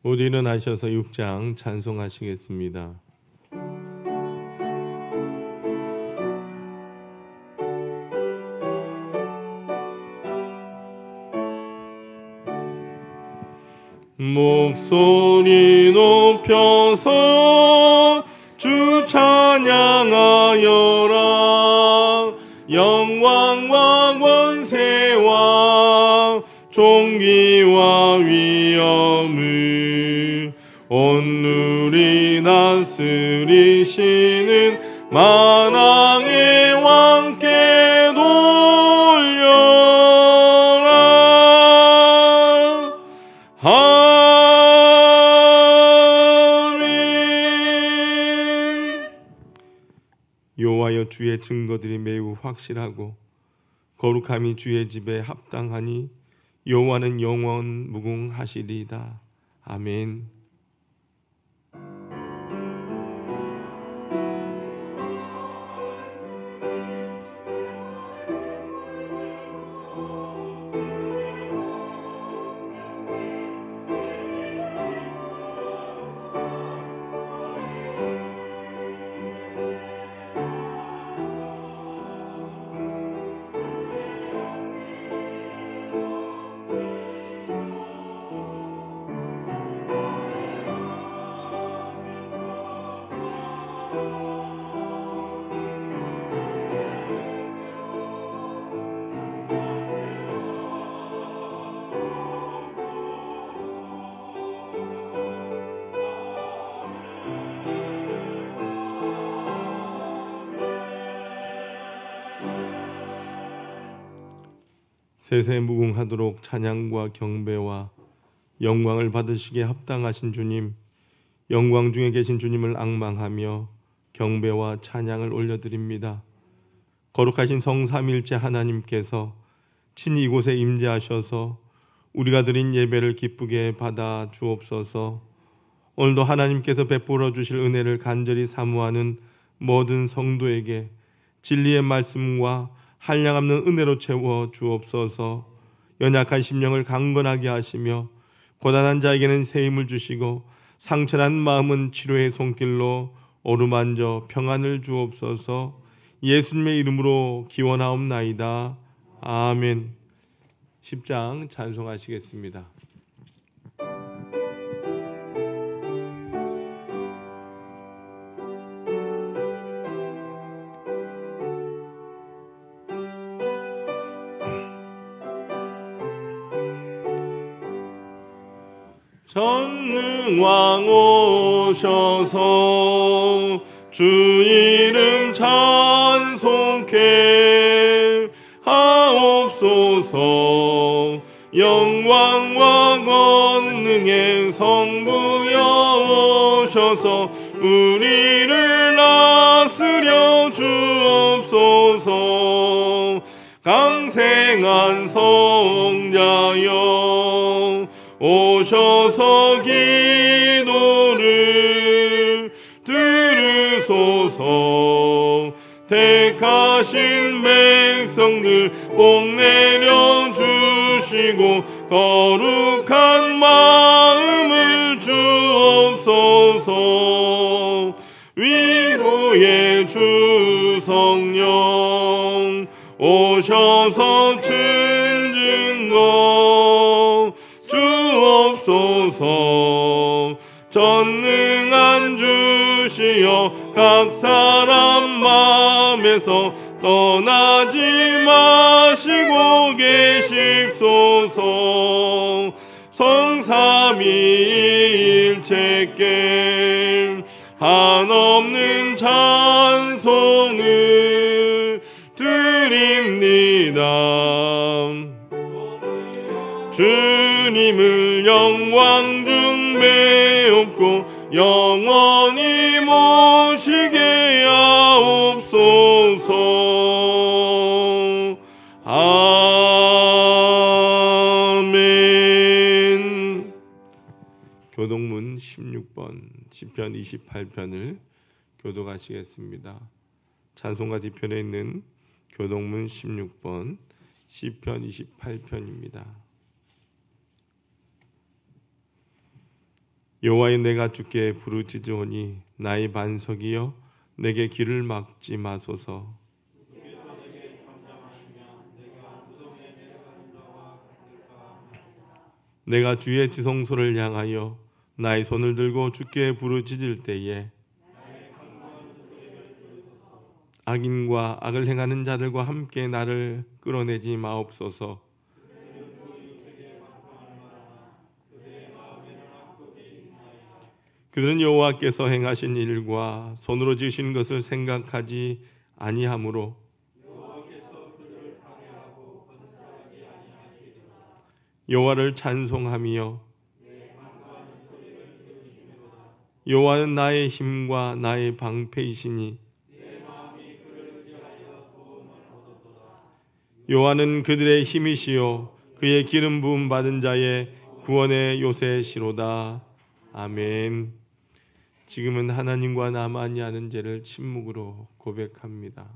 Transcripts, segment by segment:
모두 일어나셔서 6장 찬송하시겠습니다. 목소리 높여서 주 찬양하여라. 영광과 권세와 존귀와 위엄을 온누리 다스리시는 만왕의 왕께 돌려라. 아멘. 여호와여, 주의 증거들이 매우 확실하고 거룩함이 주의 집에 합당하니 여호와는 영원 무궁하시리이다. 아멘. 세세무궁하도록 찬양과 경배와 영광을 받으시기에 합당하신 주님, 영광 중에 계신 주님을 앙망하며 경배와 찬양을 올려드립니다. 거룩하신 성삼일체 하나님께서 친히 이곳에 임재하셔서 우리가 드린 예배를 기쁘게 받아 주옵소서. 오늘도 하나님께서 베풀어 주실 은혜를 간절히 사모하는 모든 성도에게 진리의 말씀과 한량없는 은혜로 채워 주옵소서. 연약한 심령을 강건하게 하시며 고단한 자에게는 새 힘을 주시고 상처난 마음은 치료의 손길로 어루만져 평안을 주옵소서. 예수님의 이름으로 기원하옵나이다. 아멘. 10장 찬송하시겠습니다. 전능왕 오셔서 주 이름 찬송케 하옵소서. 영광과 권능의 성부여 오셔서 우리를 다스려 주옵소서. 강생한 성자여 오셔서 기도를 들으소서. 택하신 백성들 복 내려 주시고 거룩한 마음을 주옵소서. 위로의 주 성령 오셔서 춘증거 주옵소서. 전능한 주시여 각 사람 마음에서 떠나지 마시고 계십소서. 성삼위일체께 한없는 찬송을 드립니다. 주님을 영광 중 매옵고 영원히 모시게 하옵소서. 아멘. 교독문 16번 시편 28편을 교독하시겠습니다. 찬송가 뒤편에 있는 교독문 16번 시편 28편입니다. 여호와여 내가 주께 부르짖으오니 나의 반석이여 내게 길을 막지 마소서. 내가 주의 지성소를 향하여 나의 손을 들고 주께 부르짖을 때에 악인과 악을 행하는 자들과 함께 나를 끌어내지 마옵소서. 그들은 여호와께서 행하신 일과 손으로 지으신 것을 생각하지 아니하므로 여호와를 찬송하며 여호와는 나의 힘과 나의 방패이시니 여호와는 그들의 힘이시요 그의 기름 부음 받은 자의 구원의 요새시로다. 아멘. 지금은 하나님과 나만이 아는 죄를 침묵으로 고백합니다.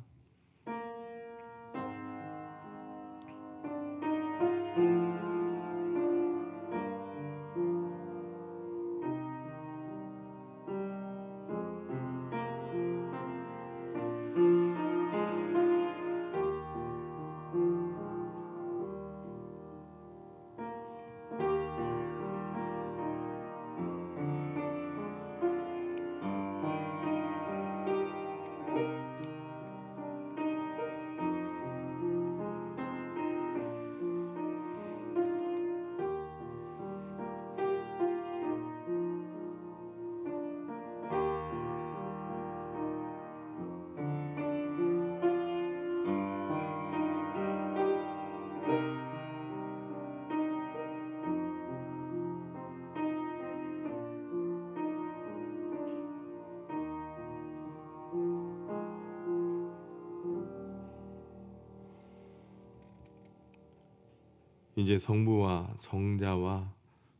이제 성부와 성자와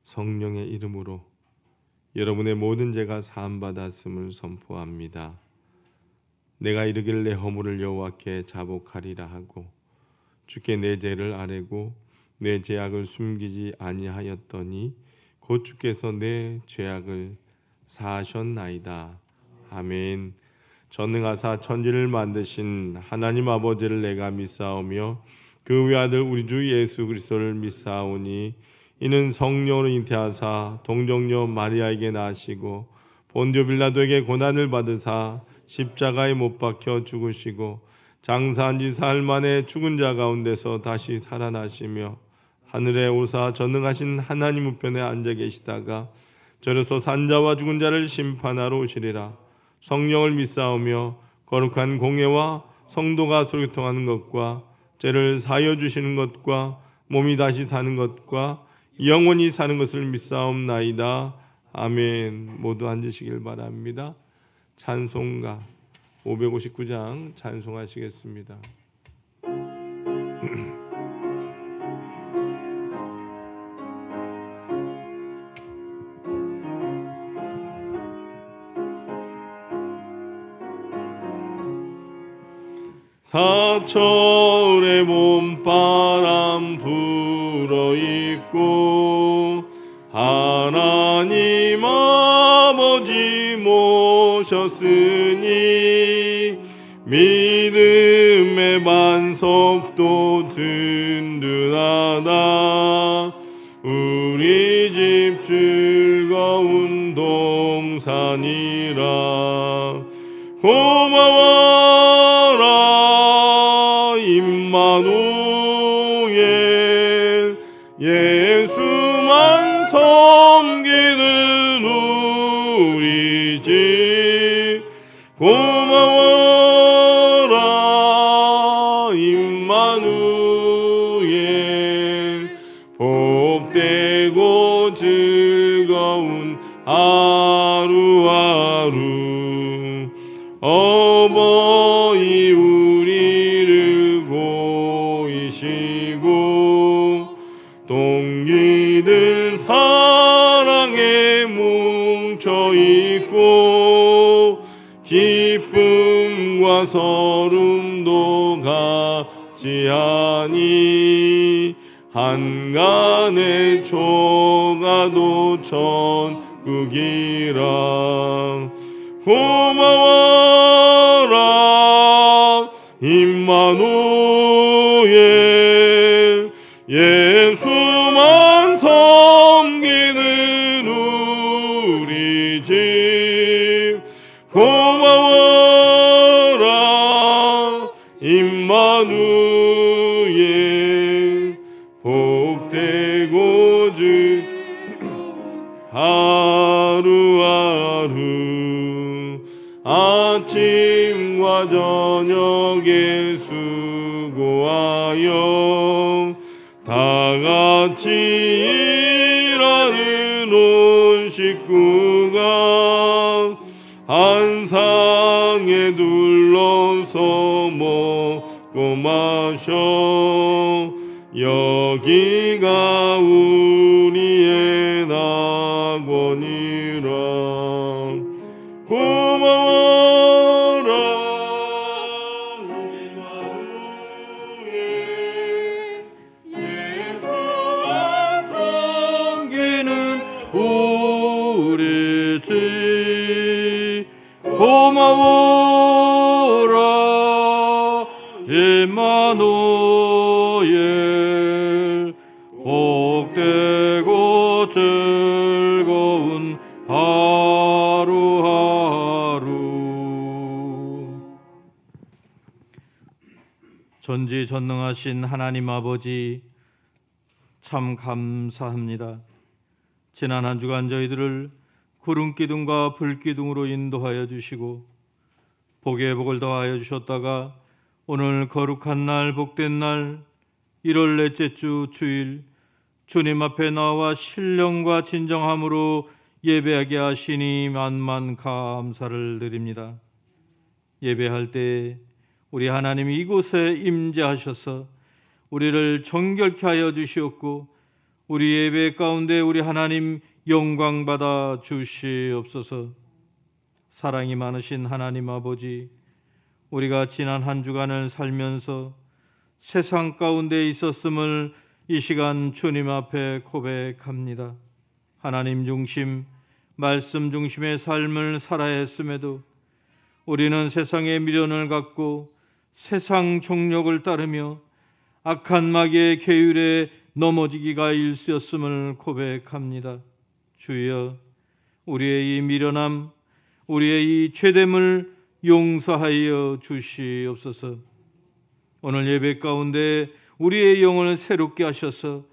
성령의 이름으로 여러분의 모든 죄가 사함받았음을 선포합니다. 내가 이르기를 내 허물을 여호와께 자복하리라 하고 주께 내 죄를 아뢰고 내 죄악을 숨기지 아니하였더니 곧 주께서 내 죄악을 사하셨나이다. 아멘. 전능하사 천지를 만드신 하나님 아버지를 내가 믿사오며 그 외아들 우리 주 예수 그리스도를 믿사오니 이는 성령으로 잉태하사 동정녀 마리아에게 나시고 본디오 빌라도에게 고난을 받으사 십자가에 못 박혀 죽으시고 장사한 지 사흘 만에 죽은 자 가운데서 다시 살아나시며 하늘에 오사 전능하신 하나님 우편에 앉아 계시다가 저로서 산자와 죽은 자를 심판하러 오시리라. 성령을 믿사오며 거룩한 공예와 성도가 소교통하는 것과 죄를 사하여 주시는 것과 몸이 다시 사는 것과 영원히 사는 것을 믿사옵나이다. 아멘. 모두 앉으시길 바랍니다. 찬송가 559장 찬송하시겠습니다. 사철의 봄바람 불어있고 하나님 아버지 모셨으니 믿음의 반석도 든든하다. 우리 집 즐거운 동산이라. 고마워라 임마누엘 예수만 섬기는 우리 집. 고마워라 임마누엘 복되고 즐거운 하루하루. 어버이 우리를 고이시고 동기들 사랑에 뭉쳐있고 기쁨과 서름도 같지 아니 한간의 초가도 그 기랑 고마워라 임마누엘 예수만 섬기는 우리 집 고마워라 임마누엘 복되고 주 하루하루 아침과 저녁에 수고하여 다같이 일하는 온 식구가 한 상에 둘러서 먹고 마셔 여기가 우리의 낙원이라 고마워라 임마누엘 예수만 섬기는 우리 집 고마워라 임마누엘 복되고 즐거운 하루하루. 전지전능하신 하나님 아버지 참 감사합니다. 지난 한 주간 저희들을 구름기둥과 불기둥으로 인도하여 주시고 복에 복을 더하여 주셨다가 오늘 거룩한 날 복된 날 1월 넷째 주 주일 주님 앞에 나와 신령과 진정함으로 예배하게 하시니 만만 감사를 드립니다. 예배할 때 우리 하나님이 이곳에 임재하셔서 우리를 정결케 하여 주시옵고 우리 예배 가운데 우리 하나님 영광 받아 주시옵소서. 사랑이 많으신 하나님 아버지, 우리가 지난 한 주간을 살면서 세상 가운데 있었음을 이 시간 주님 앞에 고백합니다. 하나님 중심, 말씀 중심의 삶을 살아야 했음에도 우리는 세상의 미련을 갖고 세상 정욕을 따르며 악한 마귀의 계율에 넘어지기가 일쑤였음을 고백합니다. 주여, 우리의 이 미련함, 우리의 이 죄됨을 용서하여 주시옵소서. 오늘 예배 가운데 우리의 영혼을 새롭게 하셔서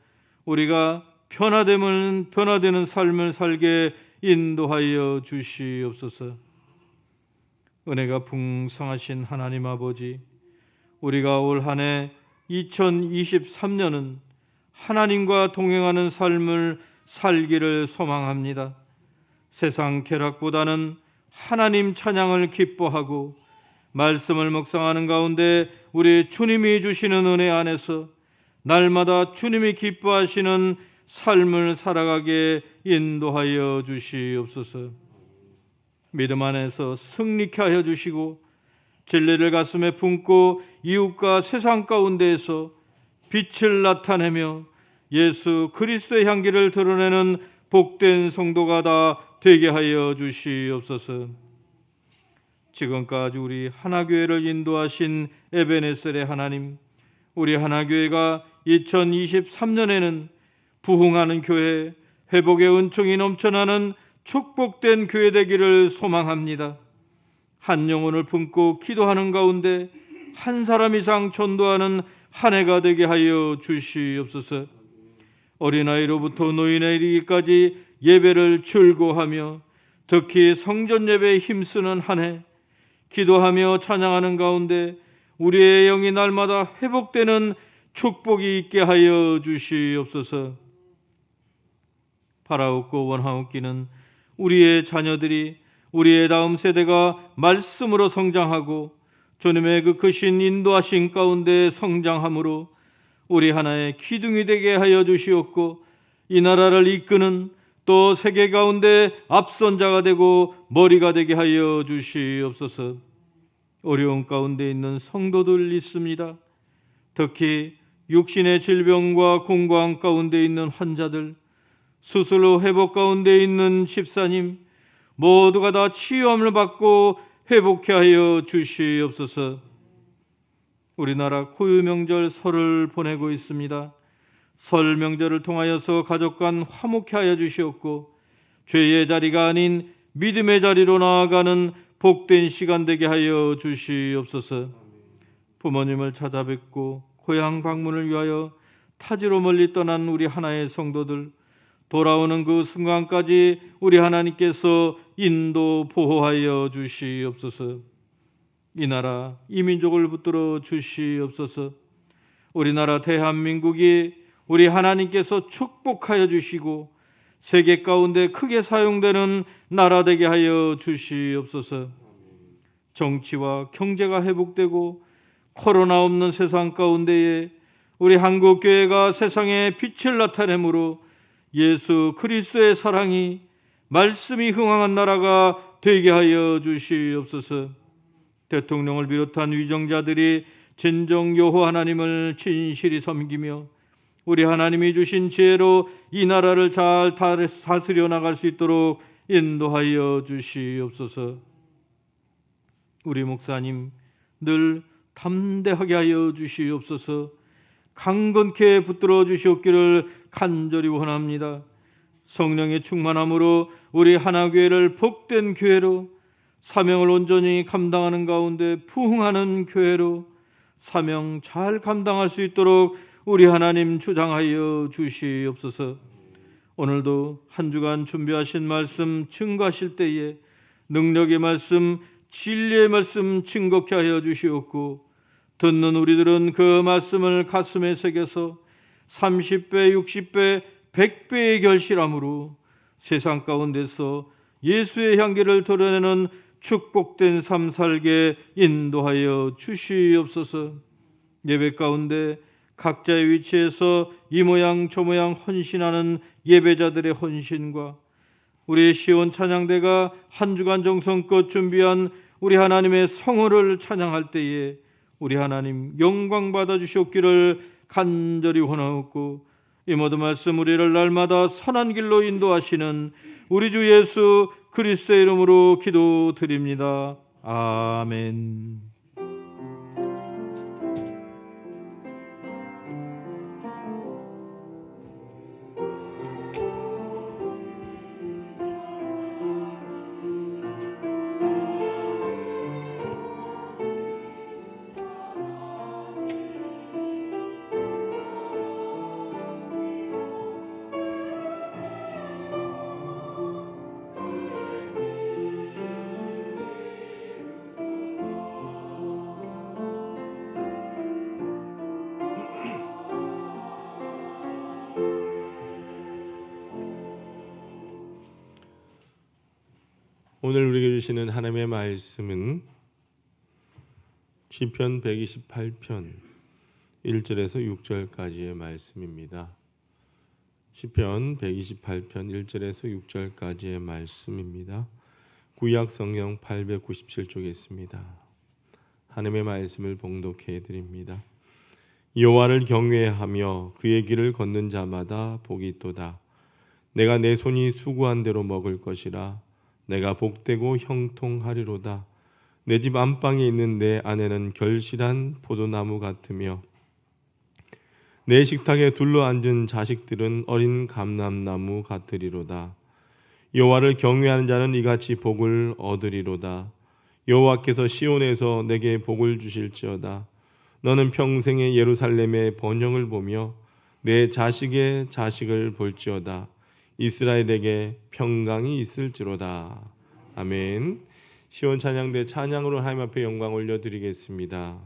우리가 변화되는 삶을 살게 인도하여 주시옵소서. 은혜가 풍성하신 하나님 아버지, 우리가 올 한 해 2023년은 하나님과 동행하는 삶을 살기를 소망합니다. 세상 쾌락보다는 하나님 찬양을 기뻐하고 말씀을 묵상하는 가운데 우리 주님이 주시는 은혜 안에서 날마다 주님이 기뻐하시는 삶을 살아가게 인도하여 주시옵소서. 믿음 안에서 승리케 하여 주시고 진리를 가슴에 품고 이웃과 세상 가운데에서 빛을 나타내며 예수 그리스도의 향기를 드러내는 복된 성도가 다 되게 하여 주시옵소서. 지금까지 우리 하나교회를 인도하신 에베네셀의 하나님, 우리 하나교회가 2023년에는 부흥하는 교회, 회복의 은총이 넘쳐나는 축복된 교회 되기를 소망합니다. 한 영혼을 품고 기도하는 가운데 한 사람 이상 전도하는 한 해가 되게 하여 주시옵소서. 어린아이로부터 노인에 이르기까지 예배를 즐거워하며 특히 성전 예배에 힘쓰는 한 해, 기도하며 찬양하는 가운데 우리의 영이 날마다 회복되는 축복이 있게 하여 주시옵소서. 바라옵고 원하옵기는 우리의 자녀들이, 우리의 다음 세대가 말씀으로 성장하고 주님의 그 크신 인도하신 가운데 성장함으로 우리 하나의 기둥이 되게 하여 주시옵고 이 나라를 이끄는 또 세계 가운데 앞선 자가 되고 머리가 되게 하여 주시옵소서. 어려운 가운데 있는 성도들 있습니다. 특히 육신의 질병과 공고한 가운데 있는 환자들, 수술로 회복 가운데 있는 집사님 모두가 다 치유함을 받고 회복케 하여 주시옵소서. 우리나라 고유 명절 설을 보내고 있습니다. 설 명절을 통하여서 가족 간 화목케 하여 주시옵고 죄의 자리가 아닌 믿음의 자리로 나아가는 복된 시간 되게 하여 주시옵소서. 부모님을 찾아뵙고 고향 방문을 위하여 타지로 멀리 떠난 우리 하나의 성도들, 돌아오는 그 순간까지 우리 하나님께서 인도 보호하여 주시옵소서. 이 나라 이 민족을 붙들어 주시옵소서. 우리나라 대한민국이 우리 하나님께서 축복하여 주시고 세계 가운데 크게 사용되는 나라 되게 하여 주시옵소서. 정치와 경제가 회복되고 코로나 없는 세상 가운데에 우리 한국교회가 세상에 빛을 나타내므로 예수 그리스도의 사랑이 말씀이 흥황한 나라가 되게 하여 주시옵소서. 대통령을 비롯한 위정자들이 진정 여호와 하나님을 진실히 섬기며 우리 하나님이 주신 지혜로 이 나라를 잘 다스려 나갈 수 있도록 인도하여 주시옵소서. 우리 목사님 늘 담대하게 하여 주시옵소서. 강건케 붙들어 주시옵기를 간절히 원합니다. 성령의 충만함으로 우리 하나교회를 복된 교회로, 사명을 온전히 감당하는 가운데 부흥하는 교회로 사명 잘 감당할 수 있도록 우리 하나님 주장하여 주시옵소서. 오늘도 한 주간 준비하신 말씀 증거하실 때에 능력의 말씀, 진리의 말씀 증거케 하여 주시옵고 듣는 우리들은 그 말씀을 가슴에 새겨서 30배, 60배, 100배의 결실함으로 세상 가운데서 예수의 향기를 드러내는 축복된 삶 살게 인도하여 주시옵소서. 예배 가운데 각자의 위치에서 이 모양 저 모양 헌신하는 예배자들의 헌신과 우리 시온 찬양대가 한 주간 정성껏 준비한 우리 하나님의 성호를 찬양할 때에 우리 하나님 영광 받아 주시옵기를 간절히 원하옵고 이 모든 말씀 우리를 날마다 선한 길로 인도하시는 우리 주 예수 그리스도의 이름으로 기도드립니다. 아멘. 오늘 우리에게 주시는 하나님의 말씀은 시편 128편 1절에서 6절까지의 말씀입니다. 시편 128편 1절에서 6절까지의 말씀입니다. 구약 성경 897쪽에 있습니다. 하나님의 말씀을 봉독해 드립니다. 여호와를 경외하며 그의 길을 걷는 자마다 복이 있도다. 내가 내 손이 수고한 대로 먹을 것이라. 내가 복되고 형통하리로다. 내 집 안방에 있는 내 아내는 결실한 포도나무 같으며 내 식탁에 둘러앉은 자식들은 어린 감람나무 같으리로다. 여호와를 경외하는 자는 이같이 복을 얻으리로다. 여호와께서 시온에서 내게 복을 주실지어다. 너는 평생에 예루살렘의 번영을 보며 내 자식의 자식을 볼지어다. 이스라엘에게 평강이 있을지로다. 아멘. 시온 찬양대 찬양으로 하나님 앞에 영광 올려드리겠습니다.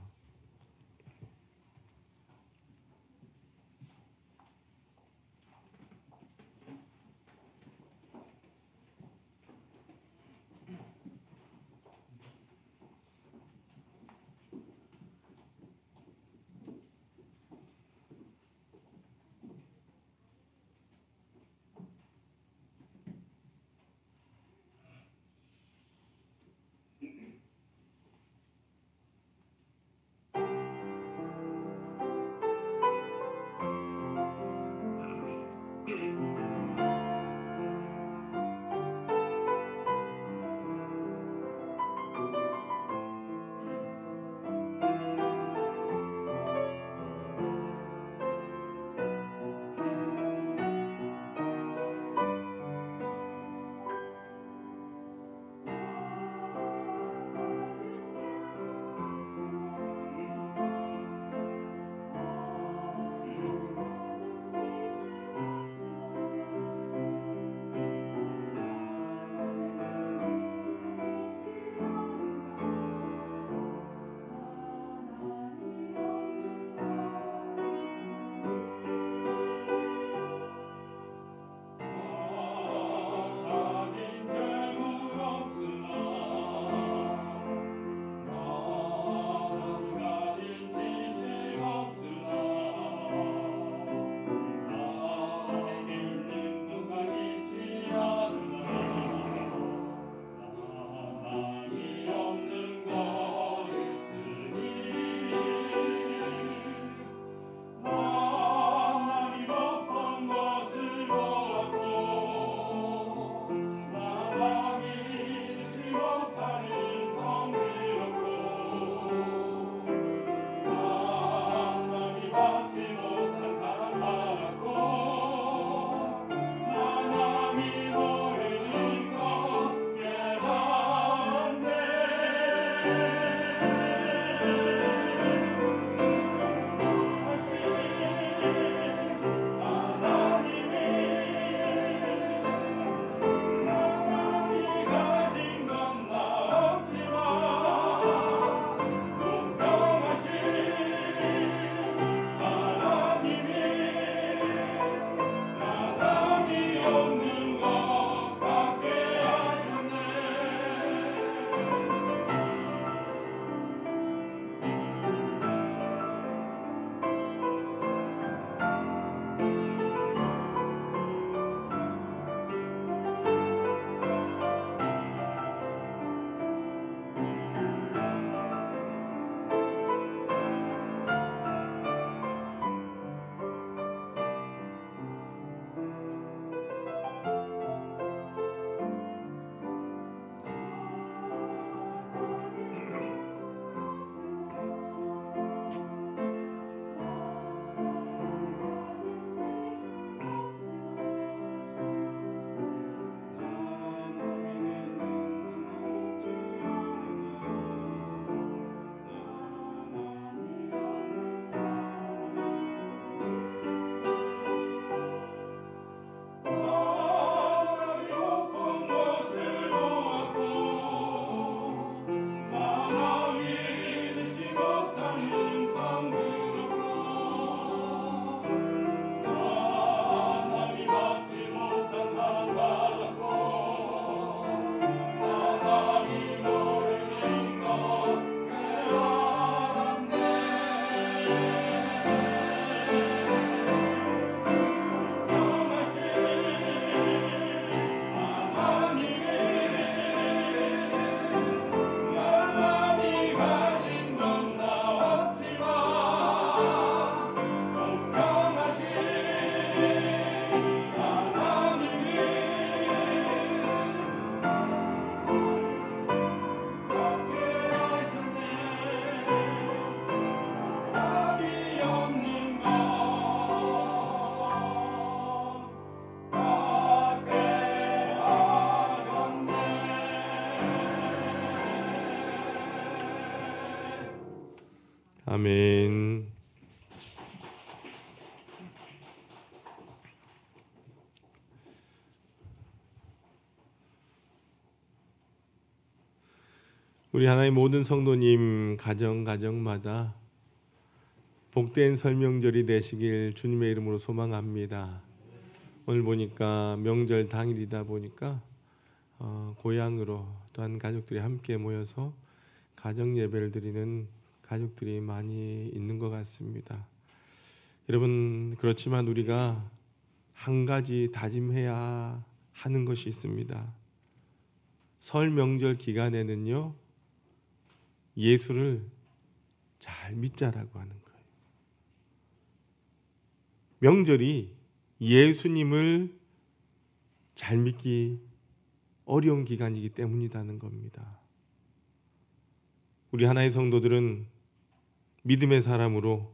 아멘. 우리 하나님 모든 성도님 가정마다 복된 설명절이 되시길 주님의 이름으로 소망합니다. 오늘 보니까 명절 당일이다 보니까 고향으로 또한 가족들이 함께 모여서 가정 예배를 드리는 가족들이 많이 있는 것 같습니다. 여러분, 그렇지만 우리가 한 가지 다짐해야 하는 것이 있습니다. 설 명절 기간에는요, 예수를 잘 믿자라고 하는 거예요. 명절이 예수님을 잘 믿기 어려운 기간이기 때문이라는 겁니다. 우리 하나의 성도들은 믿음의 사람으로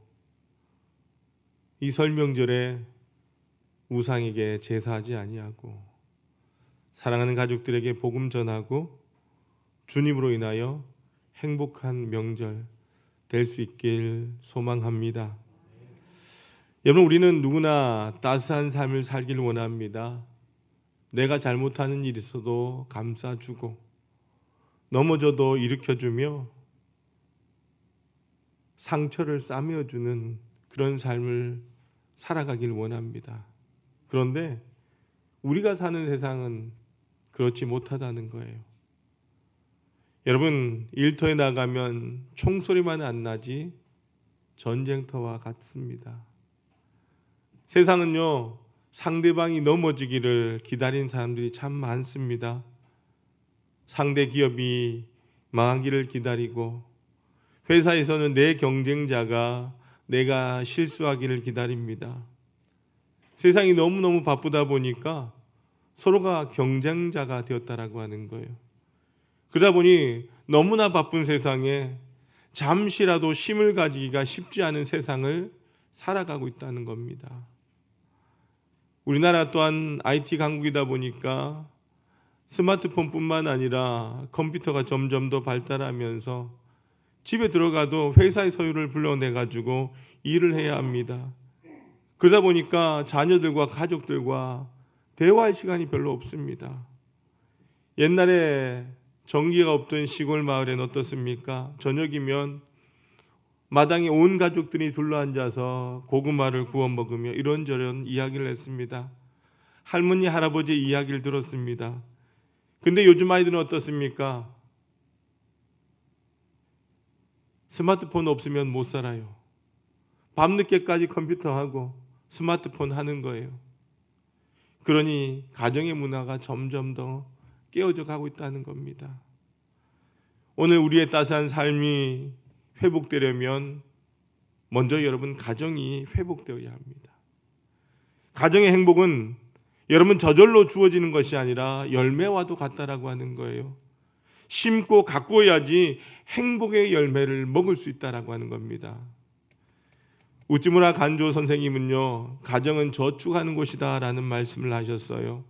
이 설 명절에 우상에게 제사하지 아니하고 사랑하는 가족들에게 복음 전하고 주님으로 인하여 행복한 명절 될 수 있길 소망합니다. 여러분, 우리는 누구나 따스한 삶을 살길 원합니다. 내가 잘못하는 일이 있어도 감싸주고 넘어져도 일으켜주며 상처를 싸매어주는 그런 삶을 살아가길 원합니다. 그런데 우리가 사는 세상은 그렇지 못하다는 거예요. 여러분, 일터에 나가면 총소리만 안 나지 전쟁터와 같습니다. 세상은요, 상대방이 넘어지기를 기다린 사람들이 참 많습니다. 상대 기업이 망하기를 기다리고 회사에서는 내 경쟁자가 내가 실수하기를 기다립니다. 세상이 너무너무 바쁘다 보니까 서로가 경쟁자가 되었다라고 하는 거예요. 그러다 보니 너무나 바쁜 세상에 잠시라도 쉼을 가지기가 쉽지 않은 세상을 살아가고 있다는 겁니다. 우리나라 또한 IT 강국이다 보니까 스마트폰뿐만 아니라 컴퓨터가 점점 더 발달하면서 집에 들어가도 회사의 서류를 불러내가지고 일을 해야 합니다. 그러다 보니까 자녀들과 가족들과 대화할 시간이 별로 없습니다. 옛날에 전기가 없던 시골 마을엔 어떻습니까? 저녁이면 마당에 온 가족들이 둘러앉아서 고구마를 구워 먹으며 이런저런 이야기를 했습니다. 할머니, 할아버지의 이야기를 들었습니다. 근데 요즘 아이들은 어떻습니까? 스마트폰 없으면 못 살아요. 밤늦게까지 컴퓨터하고 스마트폰 하는 거예요. 그러니 가정의 문화가 점점 더 깨어져 가고 있다는 겁니다. 오늘 우리의 따스한 삶이 회복되려면 먼저 여러분 가정이 회복되어야 합니다. 가정의 행복은 여러분 저절로 주어지는 것이 아니라 열매와도 같다라고 하는 거예요. 심고 가꾸어야지 행복의 열매를 먹을 수 있다라고 하는 겁니다. 우찌무라 간조 선생님은요, 가정은 저축하는 곳이다라는 말씀을 하셨어요.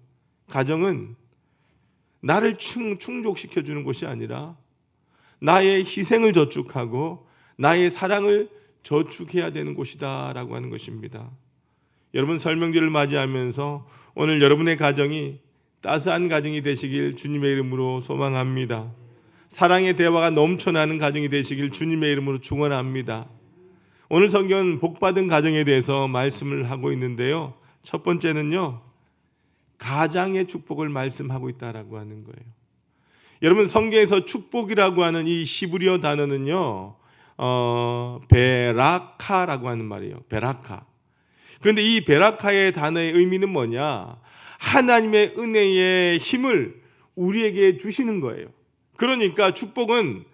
가정은 나를 충족시켜주는 곳이 아니라 나의 희생을 저축하고 나의 사랑을 저축해야 되는 곳이다라고 하는 것입니다. 여러분, 설명절을 맞이하면서 오늘 여러분의 가정이 따스한 가정이 되시길 주님의 이름으로 소망합니다. 사랑의 대화가 넘쳐나는 가정이 되시길 주님의 이름으로 축원합니다. 오늘 성경은 복받은 가정에 대해서 말씀을 하고 있는데요, 첫 번째는요, 가장의 축복을 말씀하고 있다라고 하는 거예요. 여러분, 성경에서 축복이라고 하는 이 히브리어 단어는요, 베라카라고 하는 말이에요. 베라카. 그런데 이 베라카의 단어의 의미는 뭐냐? 하나님의 은혜의 힘을 우리에게 주시는 거예요. 그러니까 축복은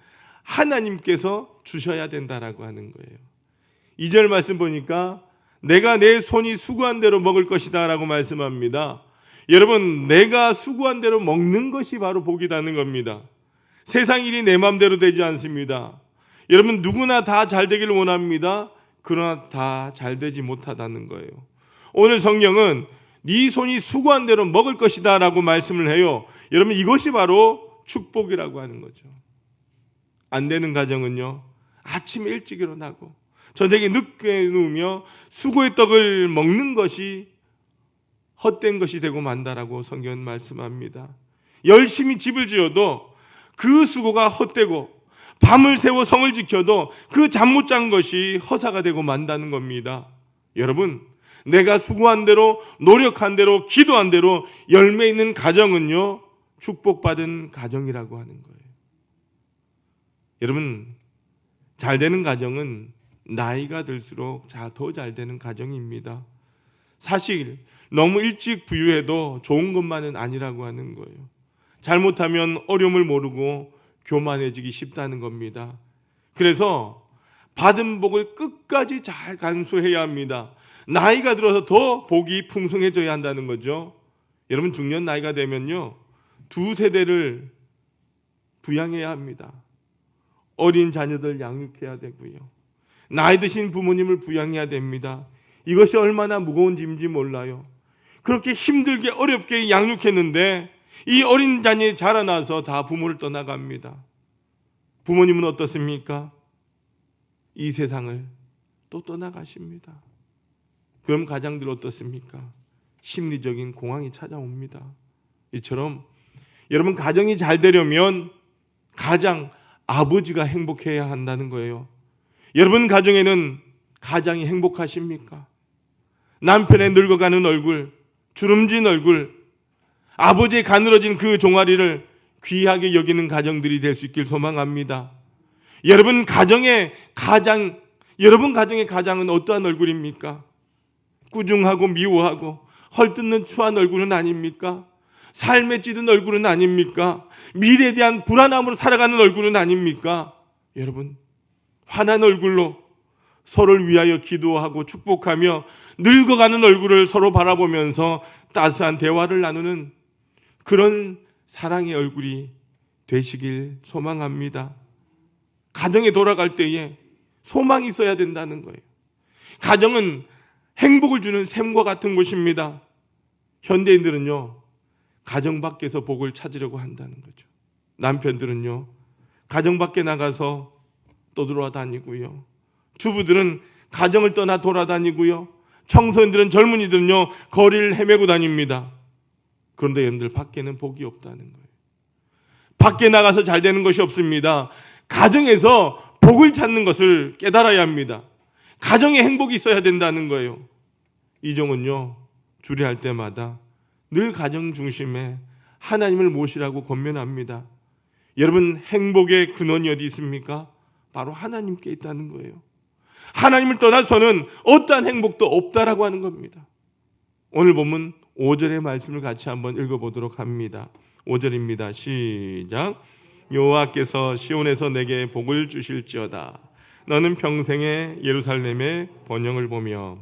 하나님께서 주셔야 된다라고 하는 거예요. 2절 말씀 보니까 내가 내 손이 수고한 대로 먹을 것이다 라고 말씀합니다. 여러분, 내가 수고한 대로 먹는 것이 바로 복이라는 겁니다. 세상 일이 내 마음대로 되지 않습니다. 여러분, 누구나 다 잘 되기를 원합니다. 그러나 다 잘 되지 못하다는 거예요. 오늘 성경은 네 손이 수고한 대로 먹을 것이다 라고 말씀을 해요. 여러분, 이것이 바로 축복이라고 하는 거죠. 안 되는 가정은요, 아침에 일찍 일어나고 저녁에 늦게 누우며 수고의 떡을 먹는 것이 헛된 것이 되고 만다라고 성경은 말씀합니다. 열심히 집을 지어도 그 수고가 헛되고 밤을 새워 성을 지켜도 그 잠 못 잔 것이 허사가 되고 만다는 겁니다. 여러분, 내가 수고한 대로 노력한 대로 기도한 대로 열매 있는 가정은요 축복받은 가정이라고 하는 거예요. 여러분, 잘 되는 가정은 나이가 들수록 더 잘 되는 가정입니다. 사실 너무 일찍 부유해도 좋은 것만은 아니라고 하는 거예요. 잘못하면 어려움을 모르고 교만해지기 쉽다는 겁니다. 그래서 받은 복을 끝까지 잘 간수해야 합니다. 나이가 들어서 더 복이 풍성해져야 한다는 거죠. 여러분, 중년 나이가 되면요 2세대를 부양해야 합니다. 어린 자녀들 양육해야 되고요, 나이 드신 부모님을 부양해야 됩니다. 이것이 얼마나 무거운 짐인지 몰라요. 그렇게 힘들게 어렵게 양육했는데 이 어린 자녀이 자라나서 다 부모를 떠나갑니다. 부모님은 어떻습니까? 이 세상을 또 떠나가십니다. 그럼 가장들 어떻습니까? 심리적인 공황이 찾아옵니다. 이처럼 여러분, 가정이 잘 되려면 가장 아버지가 행복해야 한다는 거예요. 여러분 가정에는 가장이 행복하십니까? 남편의 늙어가는 얼굴, 주름진 얼굴, 아버지의 가늘어진 그 종아리를 귀하게 여기는 가정들이 될 수 있길 소망합니다. 여러분 가정의 가장은 어떠한 얼굴입니까? 꾸중하고 미워하고 헐뜯는 추한 얼굴은 아닙니까? 삶에 찌든 얼굴은 아닙니까? 미래에 대한 불안함으로 살아가는 얼굴은 아닙니까? 여러분, 환한 얼굴로 서로를 위하여 기도하고 축복하며 늙어가는 얼굴을 서로 바라보면서 따스한 대화를 나누는 그런 사랑의 얼굴이 되시길 소망합니다. 가정에 돌아갈 때에 소망이 있어야 된다는 거예요. 가정은 행복을 주는 샘과 같은 곳입니다. 현대인들은요 가정 밖에서 복을 찾으려고 한다는 거죠. 남편들은요 가정 밖에 나가서 떠돌아다니고요, 주부들은 가정을 떠나 돌아다니고요, 청소년들은 젊은이들은요 거리를 헤매고 다닙니다. 그런데 여러분들, 밖에는 복이 없다는 거예요. 밖에 나가서 잘 되는 것이 없습니다. 가정에서 복을 찾는 것을 깨달아야 합니다. 가정에 행복이 있어야 된다는 거예요. 이종은요 주례할 때마다 늘 가정 중심에 하나님을 모시라고 권면합니다. 여러분, 행복의 근원이 어디 있습니까? 바로 하나님께 있다는 거예요. 하나님을 떠나서는 어떠한 행복도 없다라고 하는 겁니다. 오늘 본문 5절의 말씀을 같이 한번 읽어보도록 합니다. 5절입니다. 시작. 여호와께서 시온에서 내게 복을 주실지어다. 너는 평생에 예루살렘의 번영을 보며.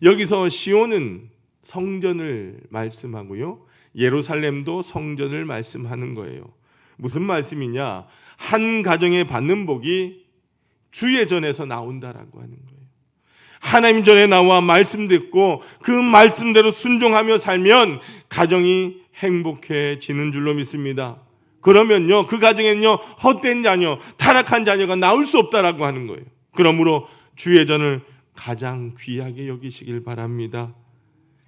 여기서 시온은 성전을 말씀하고요, 예루살렘도 성전을 말씀하는 거예요. 무슨 말씀이냐? 한 가정에 받는 복이 주의 전에서 나온다라고 하는 거예요. 하나님 전에 나와 말씀 듣고 그 말씀대로 순종하며 살면 가정이 행복해지는 줄로 믿습니다. 그러면요 그 가정에는요 헛된 자녀, 타락한 자녀가 나올 수 없다라고 하는 거예요. 그러므로 주의 전을 가장 귀하게 여기시길 바랍니다.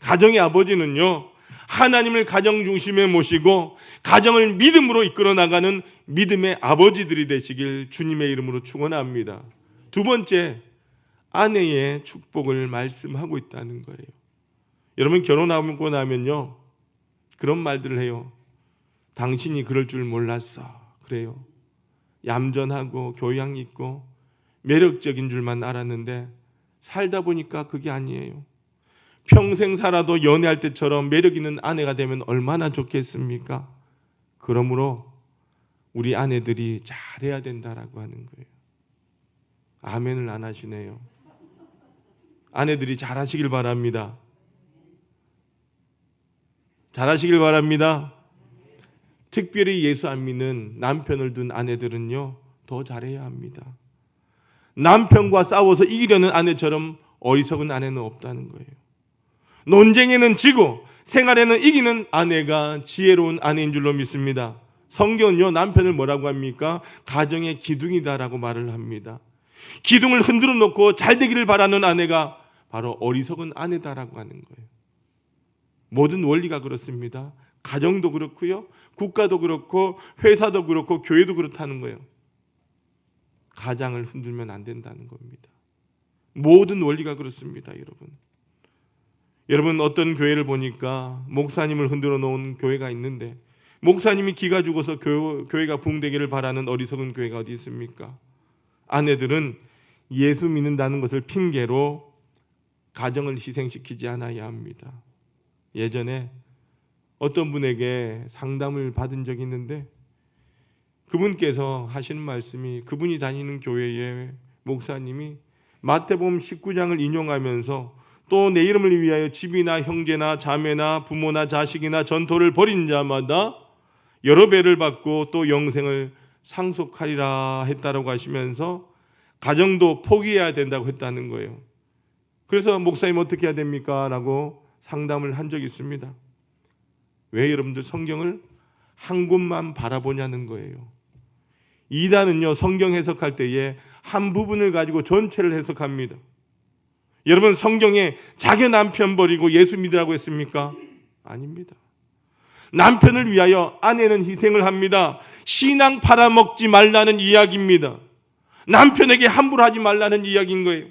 가정의 아버지는요 하나님을 가정 중심에 모시고 가정을 믿음으로 이끌어 나가는 믿음의 아버지들이 되시길 주님의 이름으로 축원합니다. 두 번째, 아내의 축복을 말씀하고 있다는 거예요. 여러분, 결혼하고 나면요 그런 말들을 해요. 당신이 그럴 줄 몰랐어. 그래요. 얌전하고 교양 있고 매력적인 줄만 알았는데 살다 보니까 그게 아니에요. 평생 살아도 연애할 때처럼 매력 있는 아내가 되면 얼마나 좋겠습니까? 그러므로 우리 아내들이 잘해야 된다라고 하는 거예요. 아멘을 안 하시네요. 아내들이 잘하시길 바랍니다. 잘하시길 바랍니다. 특별히 예수 안 믿는 남편을 둔 아내들은요 더 잘해야 합니다. 남편과 싸워서 이기려는 아내처럼 어리석은 아내는 없다는 거예요. 논쟁에는 지고 생활에는 이기는 아내가 지혜로운 아내인 줄로 믿습니다. 성경은요, 남편을 뭐라고 합니까? 가정의 기둥이다라고 말을 합니다. 기둥을 흔들어 놓고 잘 되기를 바라는 아내가 바로 어리석은 아내다라고 하는 거예요. 모든 원리가 그렇습니다. 가정도 그렇고요, 국가도 그렇고, 회사도 그렇고, 교회도 그렇다는 거예요. 가장을 흔들면 안 된다는 겁니다. 모든 원리가 그렇습니다, 여러분. 여러분, 어떤 교회를 보니까 목사님을 흔들어 놓은 교회가 있는데, 목사님이 기가 죽어서 교회가 부흥되기를 바라는 어리석은 교회가 어디 있습니까? 아내들은 예수 믿는다는 것을 핑계로 가정을 희생시키지 않아야 합니다. 예전에 어떤 분에게 상담을 받은 적이 있는데, 그분께서 하시는 말씀이, 그분이 다니는 교회의 목사님이 마태복음 19장을 인용하면서 또 내 이름을 위하여 집이나 형제나 자매나 부모나 자식이나 전토를 벌인 자마다 여러 배를 받고 또 영생을 상속하리라 했다라고 하시면서 가정도 포기해야 된다고 했다는 거예요. 그래서 목사님 어떻게 해야 됩니까? 라고 상담을 한 적이 있습니다. 왜 여러분들 성경을 한 곳만 바라보냐는 거예요. 이단은요, 성경 해석할 때에 한 부분을 가지고 전체를 해석합니다. 여러분, 성경에 자기 남편 버리고 예수 믿으라고 했습니까? 아닙니다. 남편을 위하여 아내는 희생을 합니다. 신앙 팔아먹지 말라는 이야기입니다. 남편에게 함부로 하지 말라는 이야기인 거예요.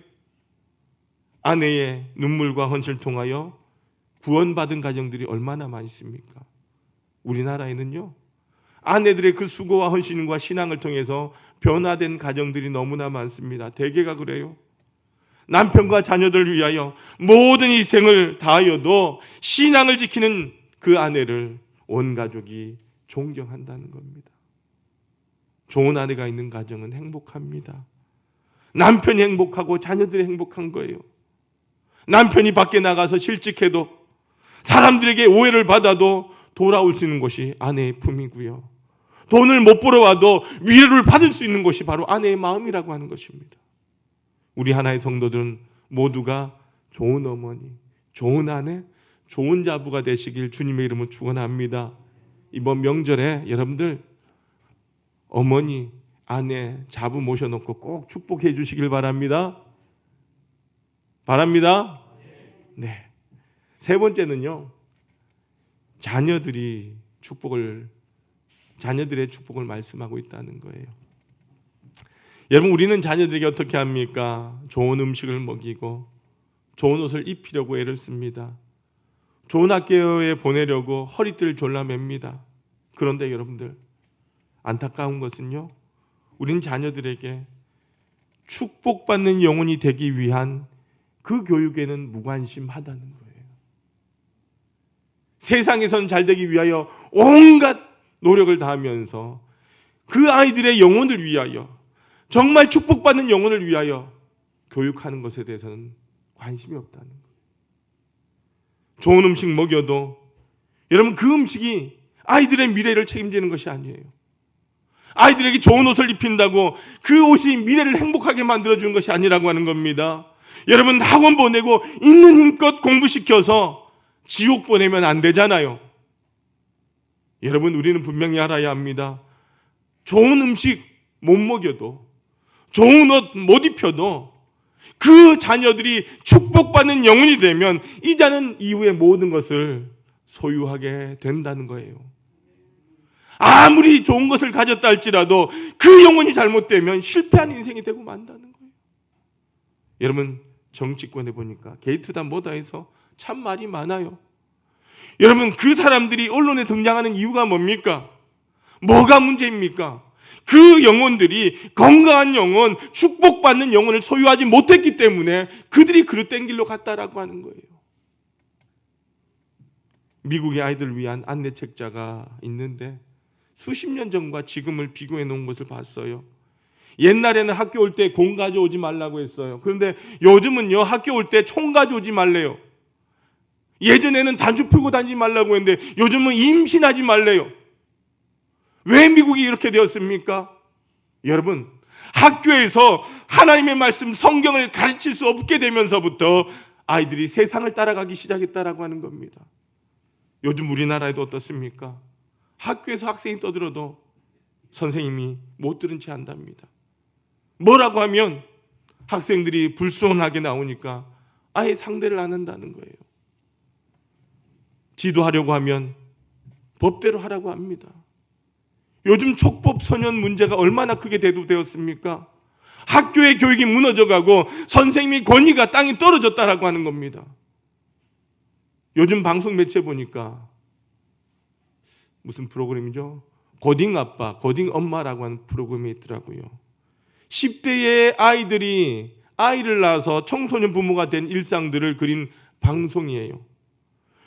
아내의 눈물과 헌신을 통하여 구원받은 가정들이 얼마나 많이 있습니까? 우리나라에는요, 아내들의 그 수고와 헌신과 신앙을 통해서 변화된 가정들이 너무나 많습니다. 대개가 그래요. 남편과 자녀들을 위하여 모든 희생을 다하여도 신앙을 지키는 그 아내를 온 가족이 존경한다는 겁니다. 좋은 아내가 있는 가정은 행복합니다. 남편이 행복하고 자녀들이 행복한 거예요. 남편이 밖에 나가서 실직해도, 사람들에게 오해를 받아도 돌아올 수 있는 곳이 아내의 품이고요, 돈을 못 벌어와도 위로를 받을 수 있는 곳이 바로 아내의 마음이라고 하는 것입니다. 우리 하나의 성도들은 모두가 좋은 어머니, 좋은 아내, 좋은 자부가 되시길 주님의 이름으로 축원합니다. 이번 명절에 여러분들 어머니, 아내, 자부 모셔놓고 꼭 축복해 주시길 바랍니다. 바랍니다. 네. 세 번째는요, 자녀들의 축복을 말씀하고 있다는 거예요. 여러분, 우리는 자녀들에게 어떻게 합니까? 좋은 음식을 먹이고 좋은 옷을 입히려고 애를 씁니다. 좋은 학교에 보내려고 허리띠를 졸라맵니다. 그런데 여러분들, 안타까운 것은요, 우린 자녀들에게 축복받는 영혼이 되기 위한 그 교육에는 무관심하다는 거예요. 세상에선 잘 되기 위하여 온갖 노력을 다하면서 그 아이들의 영혼을 위하여, 정말 축복받는 영혼을 위하여 교육하는 것에 대해서는 관심이 없다는 거예요. 좋은 음식 먹여도 여러분, 그 음식이 아이들의 미래를 책임지는 것이 아니에요. 아이들에게 좋은 옷을 입힌다고 그 옷이 미래를 행복하게 만들어주는 것이 아니라고 하는 겁니다. 여러분, 학원 보내고 있는 힘껏 공부시켜서 지옥 보내면 안 되잖아요. 여러분, 우리는 분명히 알아야 합니다. 좋은 음식 못 먹여도, 좋은 옷 못 입혀도 그 자녀들이 축복받는 영혼이 되면 이 자는 이후의 모든 것을 소유하게 된다는 거예요. 아무리 좋은 것을 가졌다 할지라도 그 영혼이 잘못되면 실패한 인생이 되고 만다는 거예요. 여러분, 정치권에 보니까 게이트다 뭐다 해서 참 말이 많아요. 여러분, 그 사람들이 언론에 등장하는 이유가 뭡니까? 뭐가 문제입니까? 그 영혼들이 건강한 영혼, 축복받는 영혼을 소유하지 못했기 때문에 그들이 그릇된 길로 갔다라고 하는 거예요. 미국의 아이들을 위한 안내책자가 있는데 수십 년 전과 지금을 비교해 놓은 것을 봤어요. 옛날에는 학교 올 때 공 가져오지 말라고 했어요. 그런데 요즘은요, 학교 올 때 총 가져오지 말래요. 예전에는 단추 풀고 다니지 말라고 했는데 요즘은 임신하지 말래요. 왜 미국이 이렇게 되었습니까? 여러분, 학교에서 하나님의 말씀, 성경을 가르칠 수 없게 되면서부터 아이들이 세상을 따라가기 시작했다라고 하는 겁니다. 요즘 우리나라에도 어떻습니까? 학교에서 학생이 떠들어도 선생님이 못 들은 채 한답니다. 뭐라고 하면 학생들이 불손하게 나오니까 아예 상대를 안 한다는 거예요. 지도하려고 하면 법대로 하라고 합니다. 요즘 촉법 소년 문제가 얼마나 크게 대두되었습니까? 학교의 교육이 무너져가고 선생님이 권위가 땅에 떨어졌다라고 하는 겁니다. 요즘 방송 매체 보니까 무슨 프로그램이죠? 고딩 아빠, 고딩 엄마라고 하는 프로그램이 있더라고요. 10대의 아이들이 아이를 낳아서 청소년 부모가 된 일상들을 그린 방송이에요.